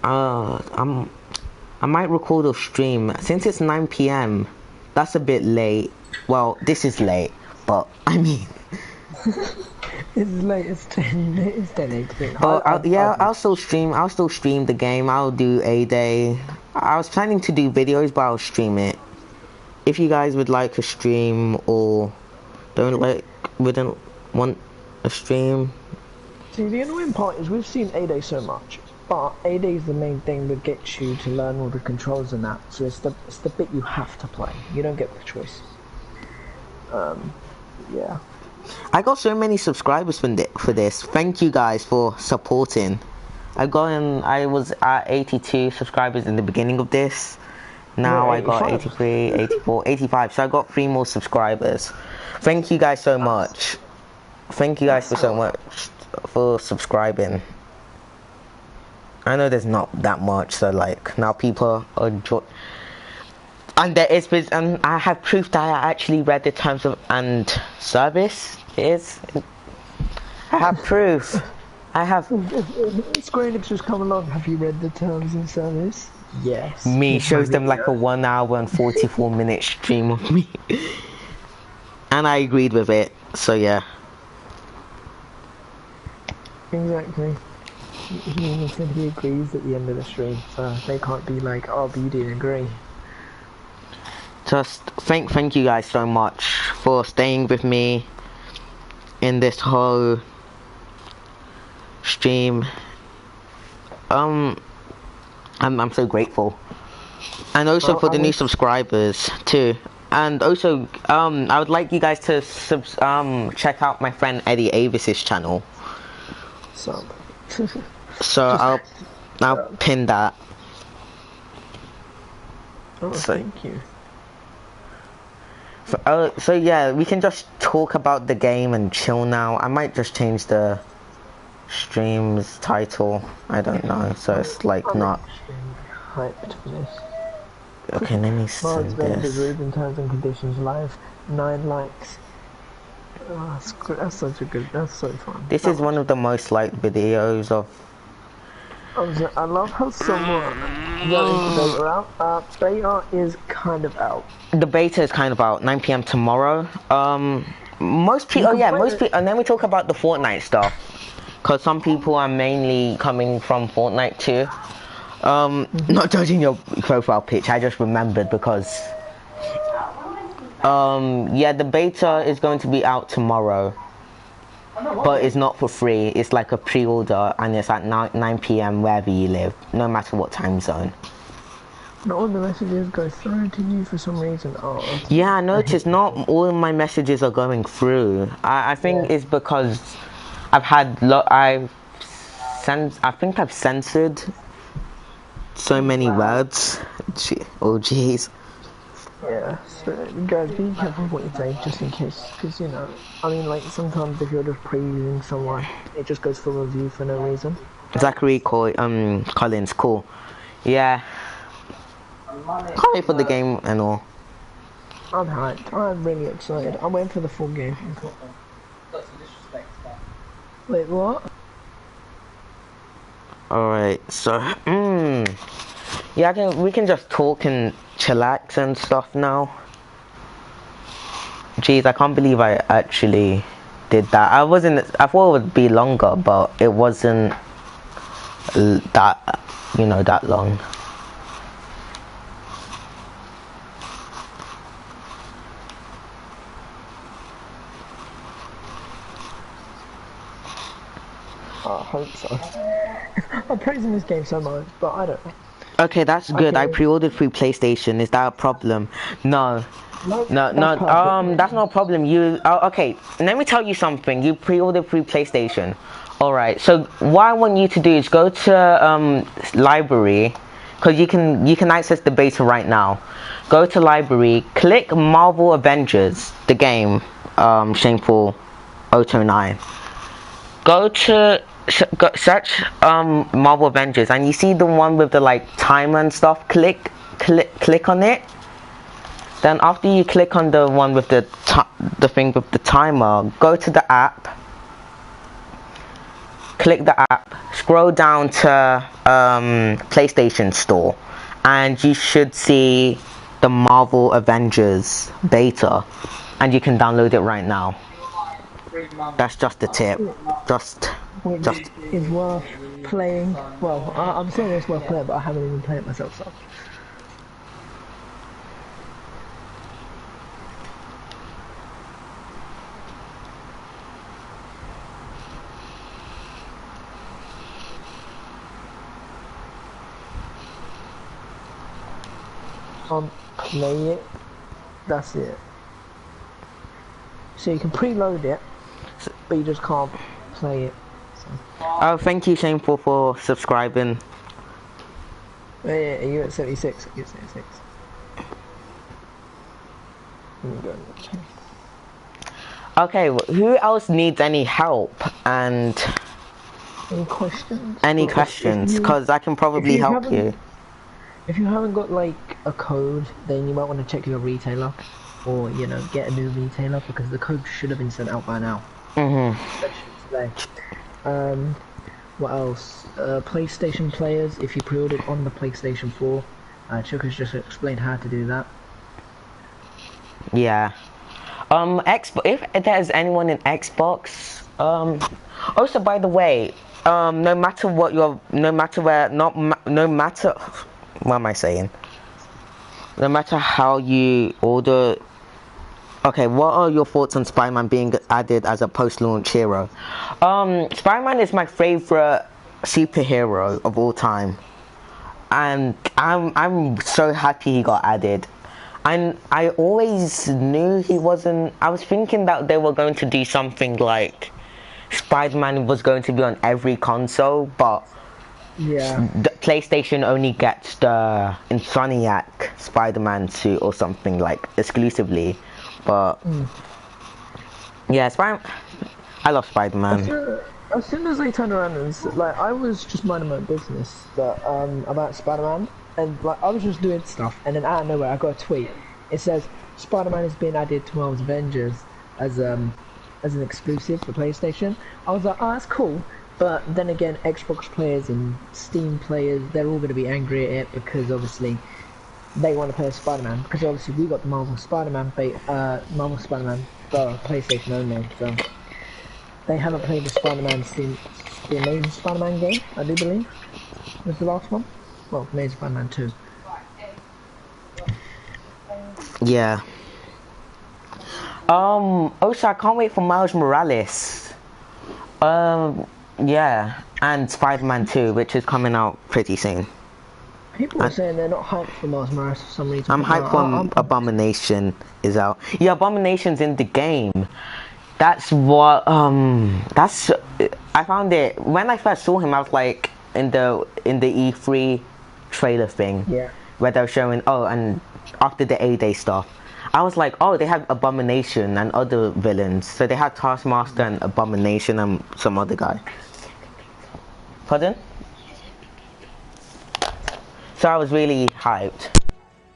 I might record a stream since it's 9 p.m. That's a bit late. Well, this is late, but I mean it's late. It's 10. It's 10. But I'll still stream. I'll still stream the game. I'll do a day. I was planning to do videos, but I'll stream it. If you guys would like a stream or wouldn't want a stream. See, the annoying part is we've seen A-Day so much, but A-Day is the main thing that gets you to learn all the controls and that. So it's the bit you have to play. You don't get the choice. Yeah. I got so many subscribers for this. Thank you guys for supporting. I was at 82 subscribers in the beginning of this. Now I got 83, 84, 85. So I got 3 more subscribers. Thank you guys so much. Thank you guys for subscribing. I know there's not that much, so like now people are and there is, and I have proof that I actually read the terms of and service. I have proof. I have. Square Enix just come along. Have you read the terms and service? Yes. Me shows them like a 1 hour and 44 minute stream of me, and I agreed with it. So yeah. Exactly. He even said he agrees at the end of the stream, so they can't be like, oh, but you didn't agree. Just thank you guys so much for staying with me in this whole stream. I'm so grateful, and also for the new subscribers too. And also, I would like you guys to check out my friend Eddie Avis's channel. So I'll pin that. Oh, thank you. So yeah, we can just talk about the game and chill now. I might just change the stream's title. I don't know, so it's like not hyped for this. Okay, let me send this. In terms and conditions live, 9 likes. Oh, that's such a good. That's so fun. This is one of the most liked videos of. I love how someone beta out. Beta is kind of out. The beta is kind of out. 9 p.m. tomorrow. Most people. And then we talk about the Fortnite stuff, because some people are mainly coming from Fortnite too. Not judging your profile pitch. I just remembered because. Yeah, the beta is going to be out tomorrow, but it's not for free. It's like a pre-order, and it's at 9 p.m. wherever you live, no matter what time zone. Not all the messages go through to you for some reason. Oh. Yeah, I noticed not all of my messages are going through. I think it's because I've had I think I've censored so many words. Oh jeez. Yeah, so guys, be careful what you say, just in case, because you know, I mean, like sometimes if you're just praising someone, it just goes for review for no reason. Zachary Collins, cool. Yeah, can't wait for the game and all. I'm hyped. I'm really excited. I'm waiting for the full game. Wait, what? Alright, so, yeah, we can just talk and chillax and stuff now. Jeez, I can't believe I actually did that. I thought it would be longer, but it wasn't that, that long. I hope so. I'm praising this game so much, but I don't know. Okay, that's good. I Okay. pre-ordered through PlayStation. Is that a problem? No. No, No, that's no, perfect. that's not a problem. Okay, let me tell you something. You pre-ordered through PlayStation. Alright, so what I want you to do is go to, library, because you can access the beta right now. Go to library, click Marvel Avengers, the game, Shameful 029. Go to, search, Marvel Avengers, and you see the one with the, like, timer and stuff. Click on it. Then after you click on the one with the thing with the timer, go to the app, click the app, scroll down to PlayStation Store, and you should see the Marvel Avengers beta, and you can download it right now. That's just a tip. Just. Which is worth playing. Well, I'm saying it's worth playing, but I haven't even played it myself, so. Play it. That's it. So you can preload it, but you just can't play it. So. Oh, thank you, Shameful, for subscribing. Yeah, are you at 76? You're at 76. Okay, who else needs any help and any questions? any questions? Because I can probably help you. If you haven't got like a code, then you might want to check your retailer, or you know, get a new retailer because the code should have been sent out by now. Today. What else? PlayStation players, if you pre-ordered on the PlayStation 4, Chuka's just explained how to do that. Yeah. If there's anyone in Xbox, also by the way, no matter what what am I saying? No matter how you order. Okay, what are your thoughts on Spider-Man being added as a post-launch hero? Spider-Man is my favorite superhero of all time, and I'm so happy he got added. And I always knew he wasn't. I was thinking that they were going to do something like Spider-Man was going to be on every console, but yeah, the PlayStation only gets the Insomniac Spider-Man suit or something like exclusively. But yeah, I love Spider-Man. As soon as they turned around and like, I was just minding my own business, but about Spider-Man, and like I was just doing stuff, and then out of nowhere I got a tweet. It says Spider-Man is being added to Marvel's Avengers as an exclusive for PlayStation. I was like, oh, that's cool. But then again, Xbox players and Steam players, they're all going to be angry at it because obviously they want to play Spider-Man, because obviously we got the Marvel Spider-Man for PlayStation only, so they haven't played the Spider-Man Steam, the Amazing Spider-Man game, I do believe, was the last one. Well, Amazing Spider-Man 2. Yeah. Also, I can't wait for Miles Morales. Yeah, and Spider-Man 2, which is coming out pretty soon. People are saying they're not hyped for Miles Morales for some reason. I'm hyped for Abomination is out. Yeah, Abomination's in the game. That's what I found it when I first saw him. I was like in the E3 trailer thing. Yeah. where they were showing, oh, and after the A-Day stuff, I was like, oh, they had Abomination and other villains. So they had Taskmaster and Abomination and some other guy. Pardon? So I was really hyped.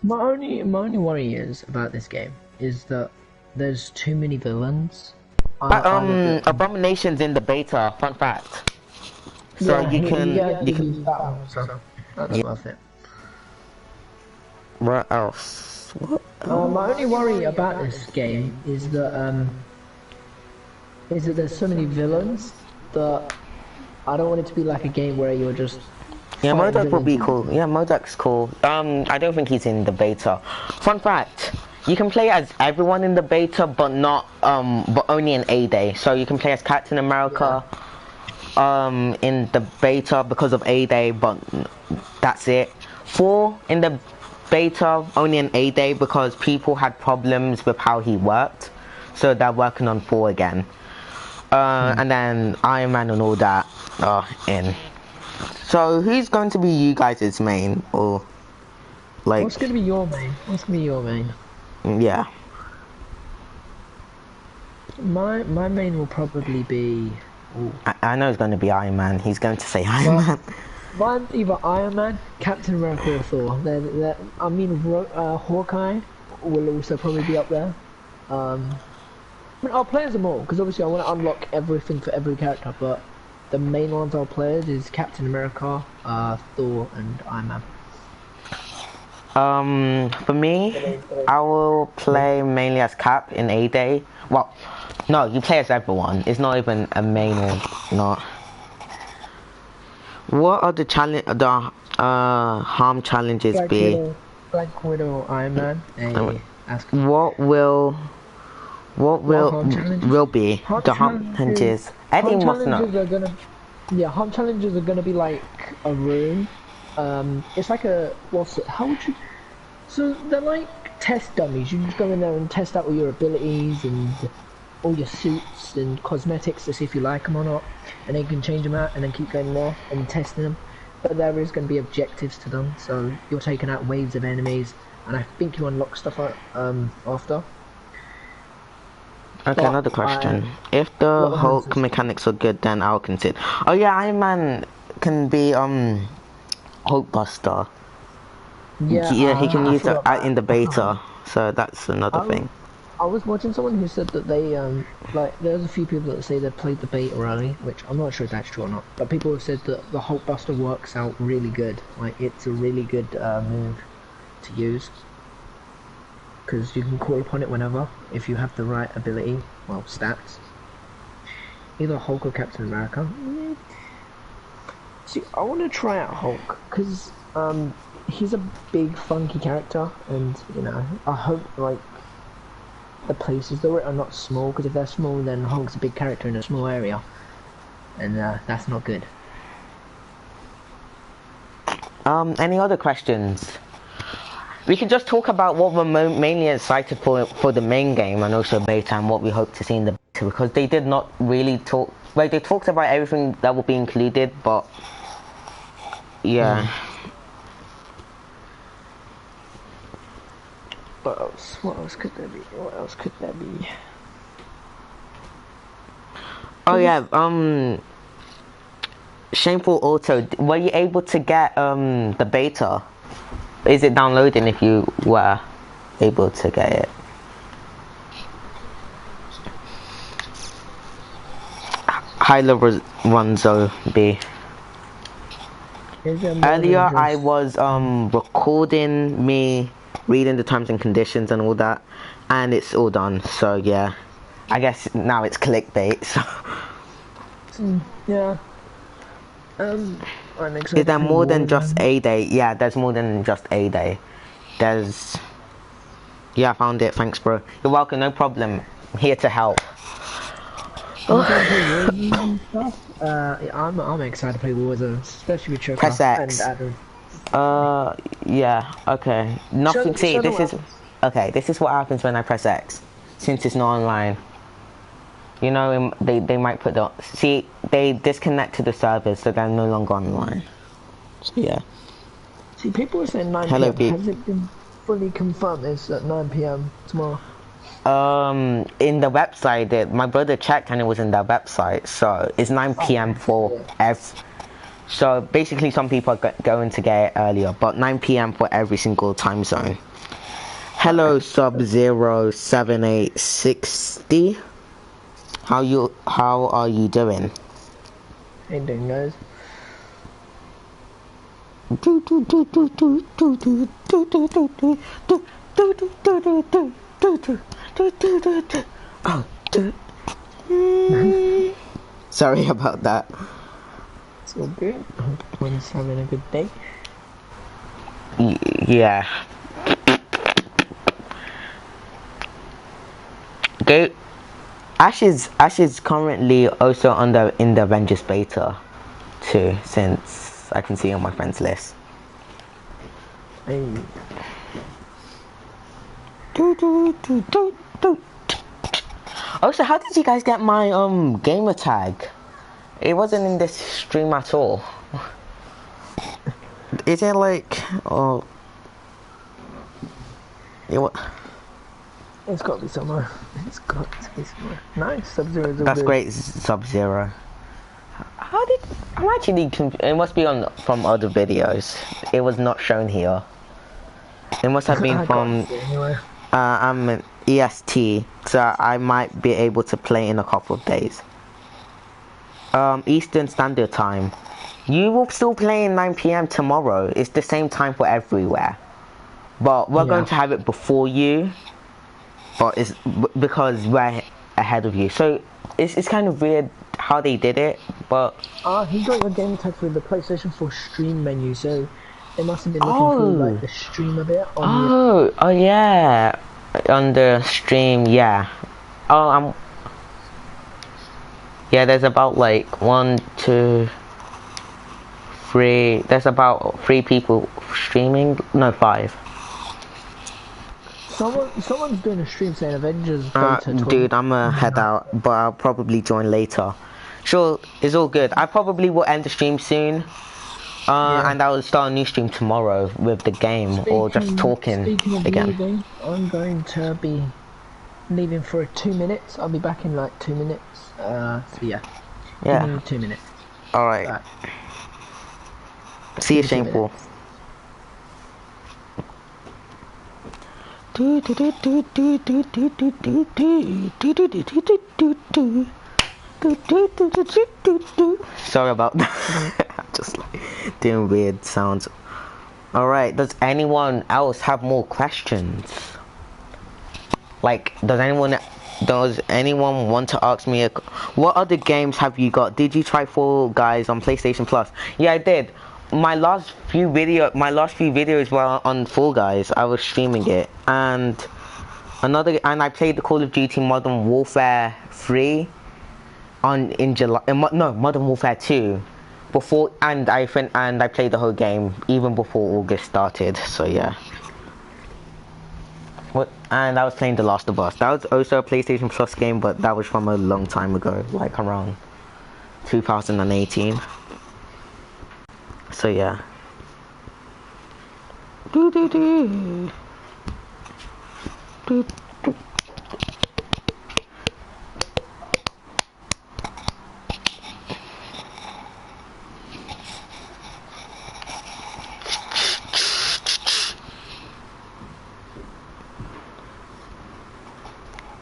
My only worry is about this game is that there's too many villains. But Abomination's in the beta. Fun fact. So yeah, you can use that one, so that's worth it. What else? What? My only worry about this game is that there's so many villains that I don't want it to be like a game where you're just. Yeah, Modok would be cool. Yeah, Modok's cool. I don't think he's in the beta. Fun fact: you can play as everyone in the beta, but not but only in A-Day. So you can play as Captain America, in the beta because of A-Day, but that's it. 4 in the beta, only in A-Day because people had problems with how he worked, so they're working on 4 again. And then Iron Man and all that are in. So who's going to be you guys' main, or like? What's gonna be your main? What's gonna be your main? Yeah. My main will probably be. I know it's going to be Iron Man. He's going to say Iron Man. Mine's either Iron Man, Captain America, or Thor. I mean, Hawkeye will also probably be up there. I mean, I'll play as them all because obviously I want to unlock everything for every character, but the main ones I'll play as is Captain America, Thor, and Iron Man. For me, I will play mainly as Cap in A-Day. Well, no, you play as everyone. It's not even a main or not. What are the harm challenges be? Black Widow, Iron Man, What will be the harm challenges? Eddie must know. Harm challenges are gonna be like a room. It's like how would you? So they're like test dummies. You just go in there and test out all your abilities and all your suits and cosmetics to see if you like them or not, and then you can change them out and then keep going there and testing them. But there is going to be objectives to them, so you're taking out waves of enemies, and I think you unlock stuff after. Okay, another question. If the Hulk mechanics are good, then I'll consider. Oh yeah, Iron Man can be Hulkbuster. Yeah, he can use it in the beta, so that's another thing. I was watching someone who said that they like there's a few people that say they played the beta early, which I'm not sure if that's true or not, but people have said that the Hulkbuster works out really good. Like it's a really good move to use because you can call upon it whenever if you have the right ability, well, stats. Either Hulk or Captain America. See, I want to try out Hulk because he's a big funky character, and you know I hope like the places though are not small, because if they're small then Hulk's a big character in a small area, and that's not good. Any other questions? We can just talk about what we're mainly excited for the main game and also beta, and what we hope to see in the beta, because they did not really talk. Well, they talked about everything that will be included, but yeah. What else could there be? What else could there be? Oh yeah, Shameful Auto. Were you able to get the beta? Is it downloading if you were able to get it? High level Runzo B. Earlier I was recording me reading the terms and conditions and all that, and it's all done, so yeah, I guess now it's clickbait, so yeah. Is there more than just A-Day? Yeah, there's more than just A-Day. There's... Yeah, I found it, thanks bro. You're welcome, no problem. I'm here to help. I'm excited to play Warzone, especially with Choker. Press X. And Adam. Yeah, okay. Nothing, this is what happens when I press X, since it's not online. You know, they might put the... See, they disconnected the servers, so they're no longer online. So, yeah. See, people are saying 9 Hello, p.m. Has it been fully confirmed it's at 9 p.m. tomorrow? In the website, my brother checked and it was in the website, so it's 9 p.m. for so basically some people are going to get it earlier, but 9 p.m. for every single time zone. Hello, Sub-07860. How are you doing? How you doing, guys? Sorry about that. It's all good. Hope everyone's having a good day. Yeah. Go. Ash is currently also in the Avengers beta too, since I can see on my friends list. Hey. Also, how did you guys get my gamer tag? It wasn't in this stream at all. Is it like It's got to be somewhere. It's got to be somewhere. Nice, Sub-Zero. That's great, Sub-Zero. I'm actually it must be from other videos. It was not shown here. It must have been from I'm an EST, so I might be able to play in a couple of days. Eastern Standard Time. You will still play in 9 p.m. tomorrow. It's the same time for everywhere, but we're going to have it before you. But it's because we're ahead of you, so it's kind of weird how they did it. But he got your game tag through the PlayStation 4 stream menu, so it must have been looking through like the stream a bit. Oh yeah, on the stream, yeah. Yeah, there's about like 1, 2, 3. There's about 3 people streaming. No, 5. Someone's doing a stream saying Avengers. Dude, I'm gonna head out, but I'll probably join later. Sure, it's all good. I probably will end the stream soon. And I will start a new stream tomorrow with the game or just talking again. Leaving, I'm going to be leaving for 2 minutes. I'll be back in like 2 minutes. So yeah. Yeah. 2 minutes. Alright. See you, Shameful. Sorry about that. I'm just like doing weird sounds. Alright, does anyone else have more questions? Like, does anyone want to ask me what other games have you got? Did you try Fall Guys on PlayStation Plus? Yeah, I did. My last few videos were on Fall Guys. I was streaming it, and I played the Call of Duty Modern Warfare 3 in July. No, Modern Warfare 2 before, and I played the whole game even before August started. So yeah. And I was playing The Last of Us. That was also a PlayStation Plus game, but that was from a long time ago, like around 2018. So yeah.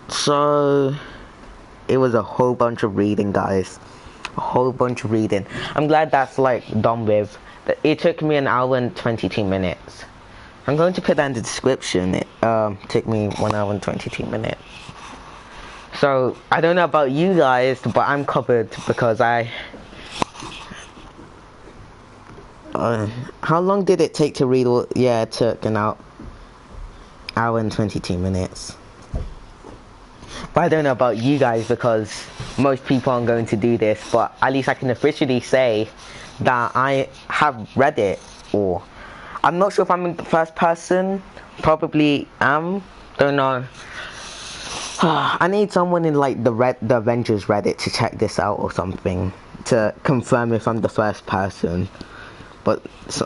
So it was a whole bunch of reading, guys. A whole bunch of reading. I'm glad that's like done with. It took me 1 hour and 22 minutes. I'm going to put that in the description. It took me 1 hour and 22 minutes. So I don't know about you guys, but I'm covered because how long did it take to read all? Yeah, it took an hour and 22 minutes. But I don't know about you guys because most people aren't going to do this, but at least I can officially say that I have read it. Or I'm not sure if I'm in the first person. Probably am. Don't know. I need someone in like the Avengers Reddit to check this out or something to confirm if I'm the first person. But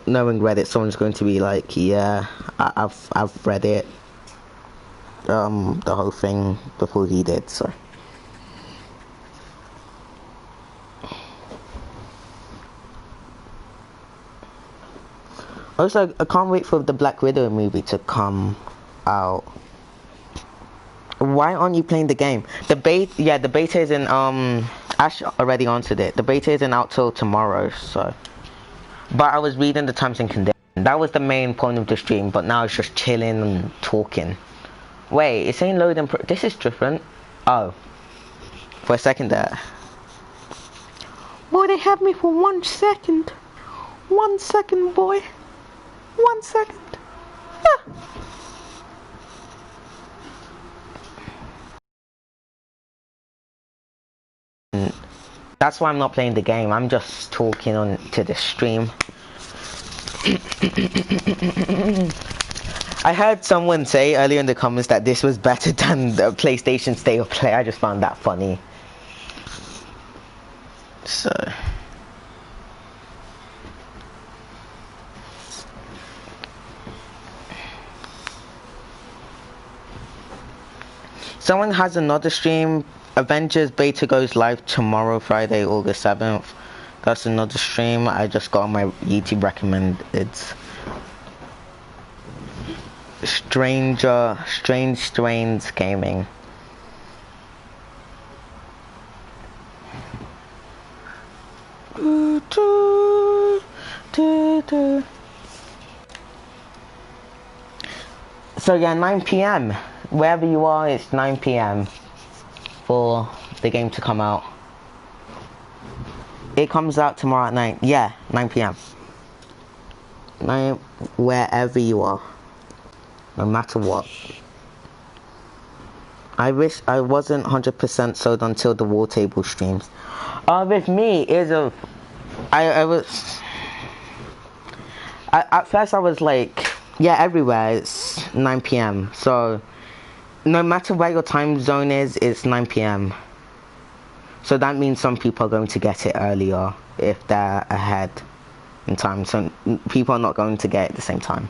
knowing Reddit, someone's going to be like, yeah, I've read it, the whole thing before he did. So also, I can't wait for the Black Widow movie to come out. Why aren't you playing the game? The beta is in Ash already answered it. The beta isn't out till tomorrow, so. But I was reading the terms and conditions. That was the main point of the stream, but now it's just chilling and talking. Wait, it's saying load and this is different. Oh. For a second there. Boy, they had me for 1 second. 1 second, boy. 1 second. Ah. That's why I'm not playing the game. I'm just talking on to the stream. I heard someone say earlier in the comments that this was better than the PlayStation State of Play. I just found that funny. So someone has another stream. Avengers beta goes live tomorrow, Friday, August 7th. That's another stream I just got on my YouTube recommended. Strange Strains Gaming. So yeah, 9 PM. Wherever you are, it's 9 PM for the game to come out. It comes out tomorrow at 9. Yeah, 9 PM. 9 wherever you are. No matter what. I wish I wasn't 100% sold until the War Table streams. With me, I was... at first I was like, yeah, everywhere it's 9 PM. So, no matter where your time zone is, it's 9 PM. So that means some people are going to get it earlier if they're ahead in time. So people are not going to get it at the same time.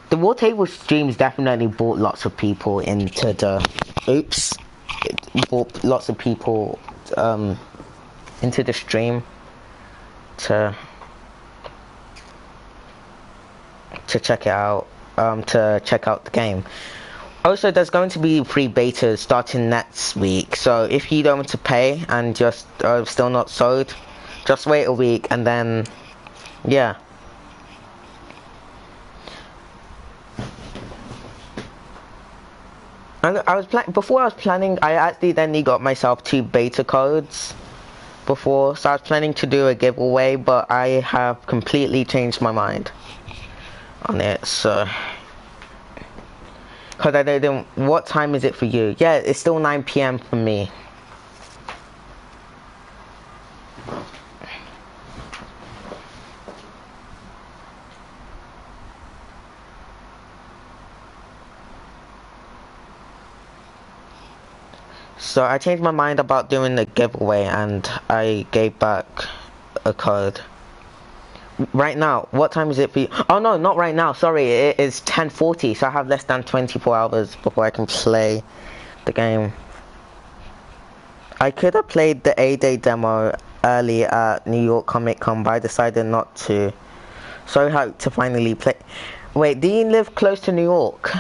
The War Table streams definitely brought lots of people into the... Oops. It brought lots of people into the stream to check it out, to check out the game. Also, there's going to be free betas starting next week, so if you don't want to pay and just still not sold, just wait a week and then, yeah. And before I was planning, I accidentally got myself 2 beta codes before, so I was planning to do a giveaway, but I have completely changed my mind on it, so... Because I don't... What time is it for you? Yeah, it's still 9 PM for me. So I changed my mind about doing the giveaway and I gave back a code. Right now, what time is it for you? Oh no, not right now, sorry, it is 10:40, so I have less than 24 hours before I can play the game. I could have played the A-Day demo early at New York Comic Con, but I decided not to. So hyped to finally play. Wait, do you live close to New York?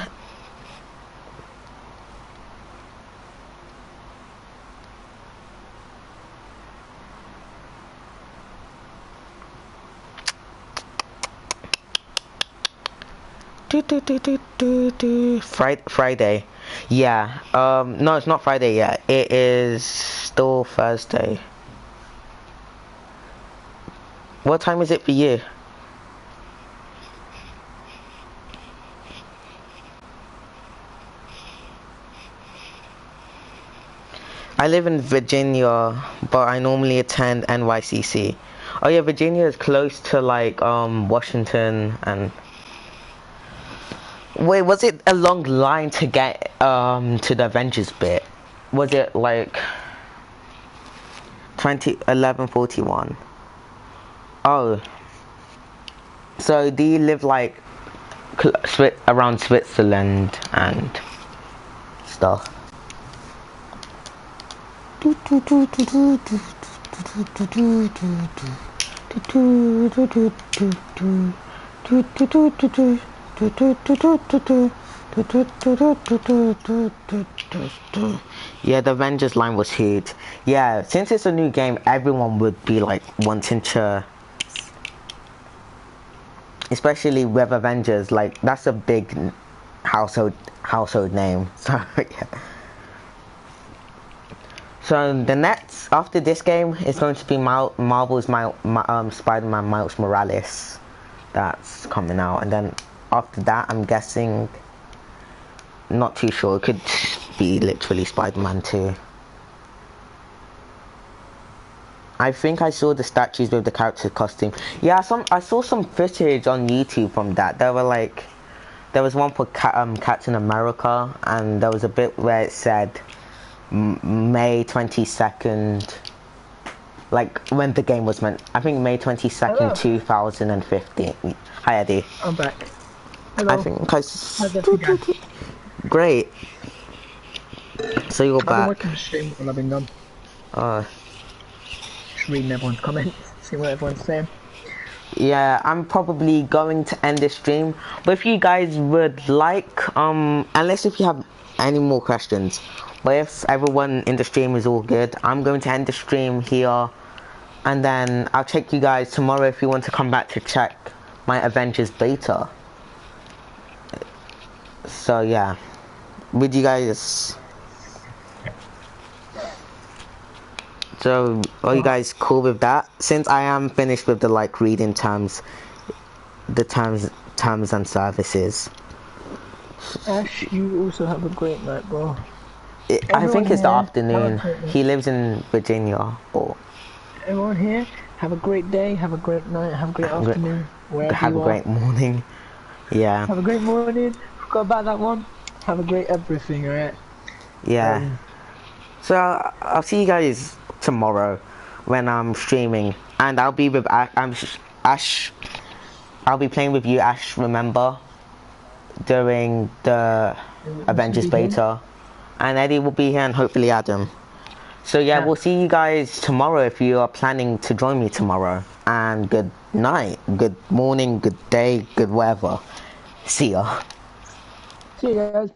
Friday. Yeah. No, it's not Friday yet. It is still Thursday. What time is it for you? I live in Virginia, but I normally attend NYCC. Oh yeah, Virginia is close to like Washington and... Wait, was it a long line to get to the Avengers bit? Was it like 11:41? Oh, so do you live like around Switzerland and stuff? Yeah, the Avengers line was huge. Yeah, since it's a new game, everyone would be like wanting to, especially with Avengers. Like that's a big household name. So yeah. So the next after this game is going to be Marvel's Spider-Man Miles Morales. That's coming out, and then after that, I'm guessing. Not too sure. It could be literally Spider-Man 2. I think I saw the statues with the character costume. Yeah, I saw some footage on YouTube from that. There was one for Captain America, and there was a bit where it said May 22nd, like when the game was meant. I think May 22nd, 2015. Hi Eddie. I'm back. Hello. I think Great. So you're back. I've been watching the stream while I've been gone. Just reading everyone's comments, see what everyone's saying. Yeah, I'm probably going to end this stream. But if you guys would like, unless if you have any more questions, but if everyone in the stream is all good, I'm going to end the stream here. And then I'll check you guys tomorrow if you want to come back to check my Avengers beta. So yeah. With you guys, so are you guys cool with that? Since I am finished with the like reading terms and services. Ash, you also have a great night, bro. I think it's the afternoon. He lives in Virginia. Or everyone here, have a great day, have a great night, have a great afternoon. Have a great morning. Yeah. Have a great morning. Forgot about that one. Have a great everything, alright? Yeah. So I'll see you guys tomorrow when I'm streaming, and I'll be with Ash. I'll be playing with you, Ash. Remember, during the Avengers beta, and Eddie will be here, and hopefully Adam. So yeah, we'll see you guys tomorrow if you are planning to join me tomorrow. And good night, good morning, good day, good whatever. See ya. See you guys.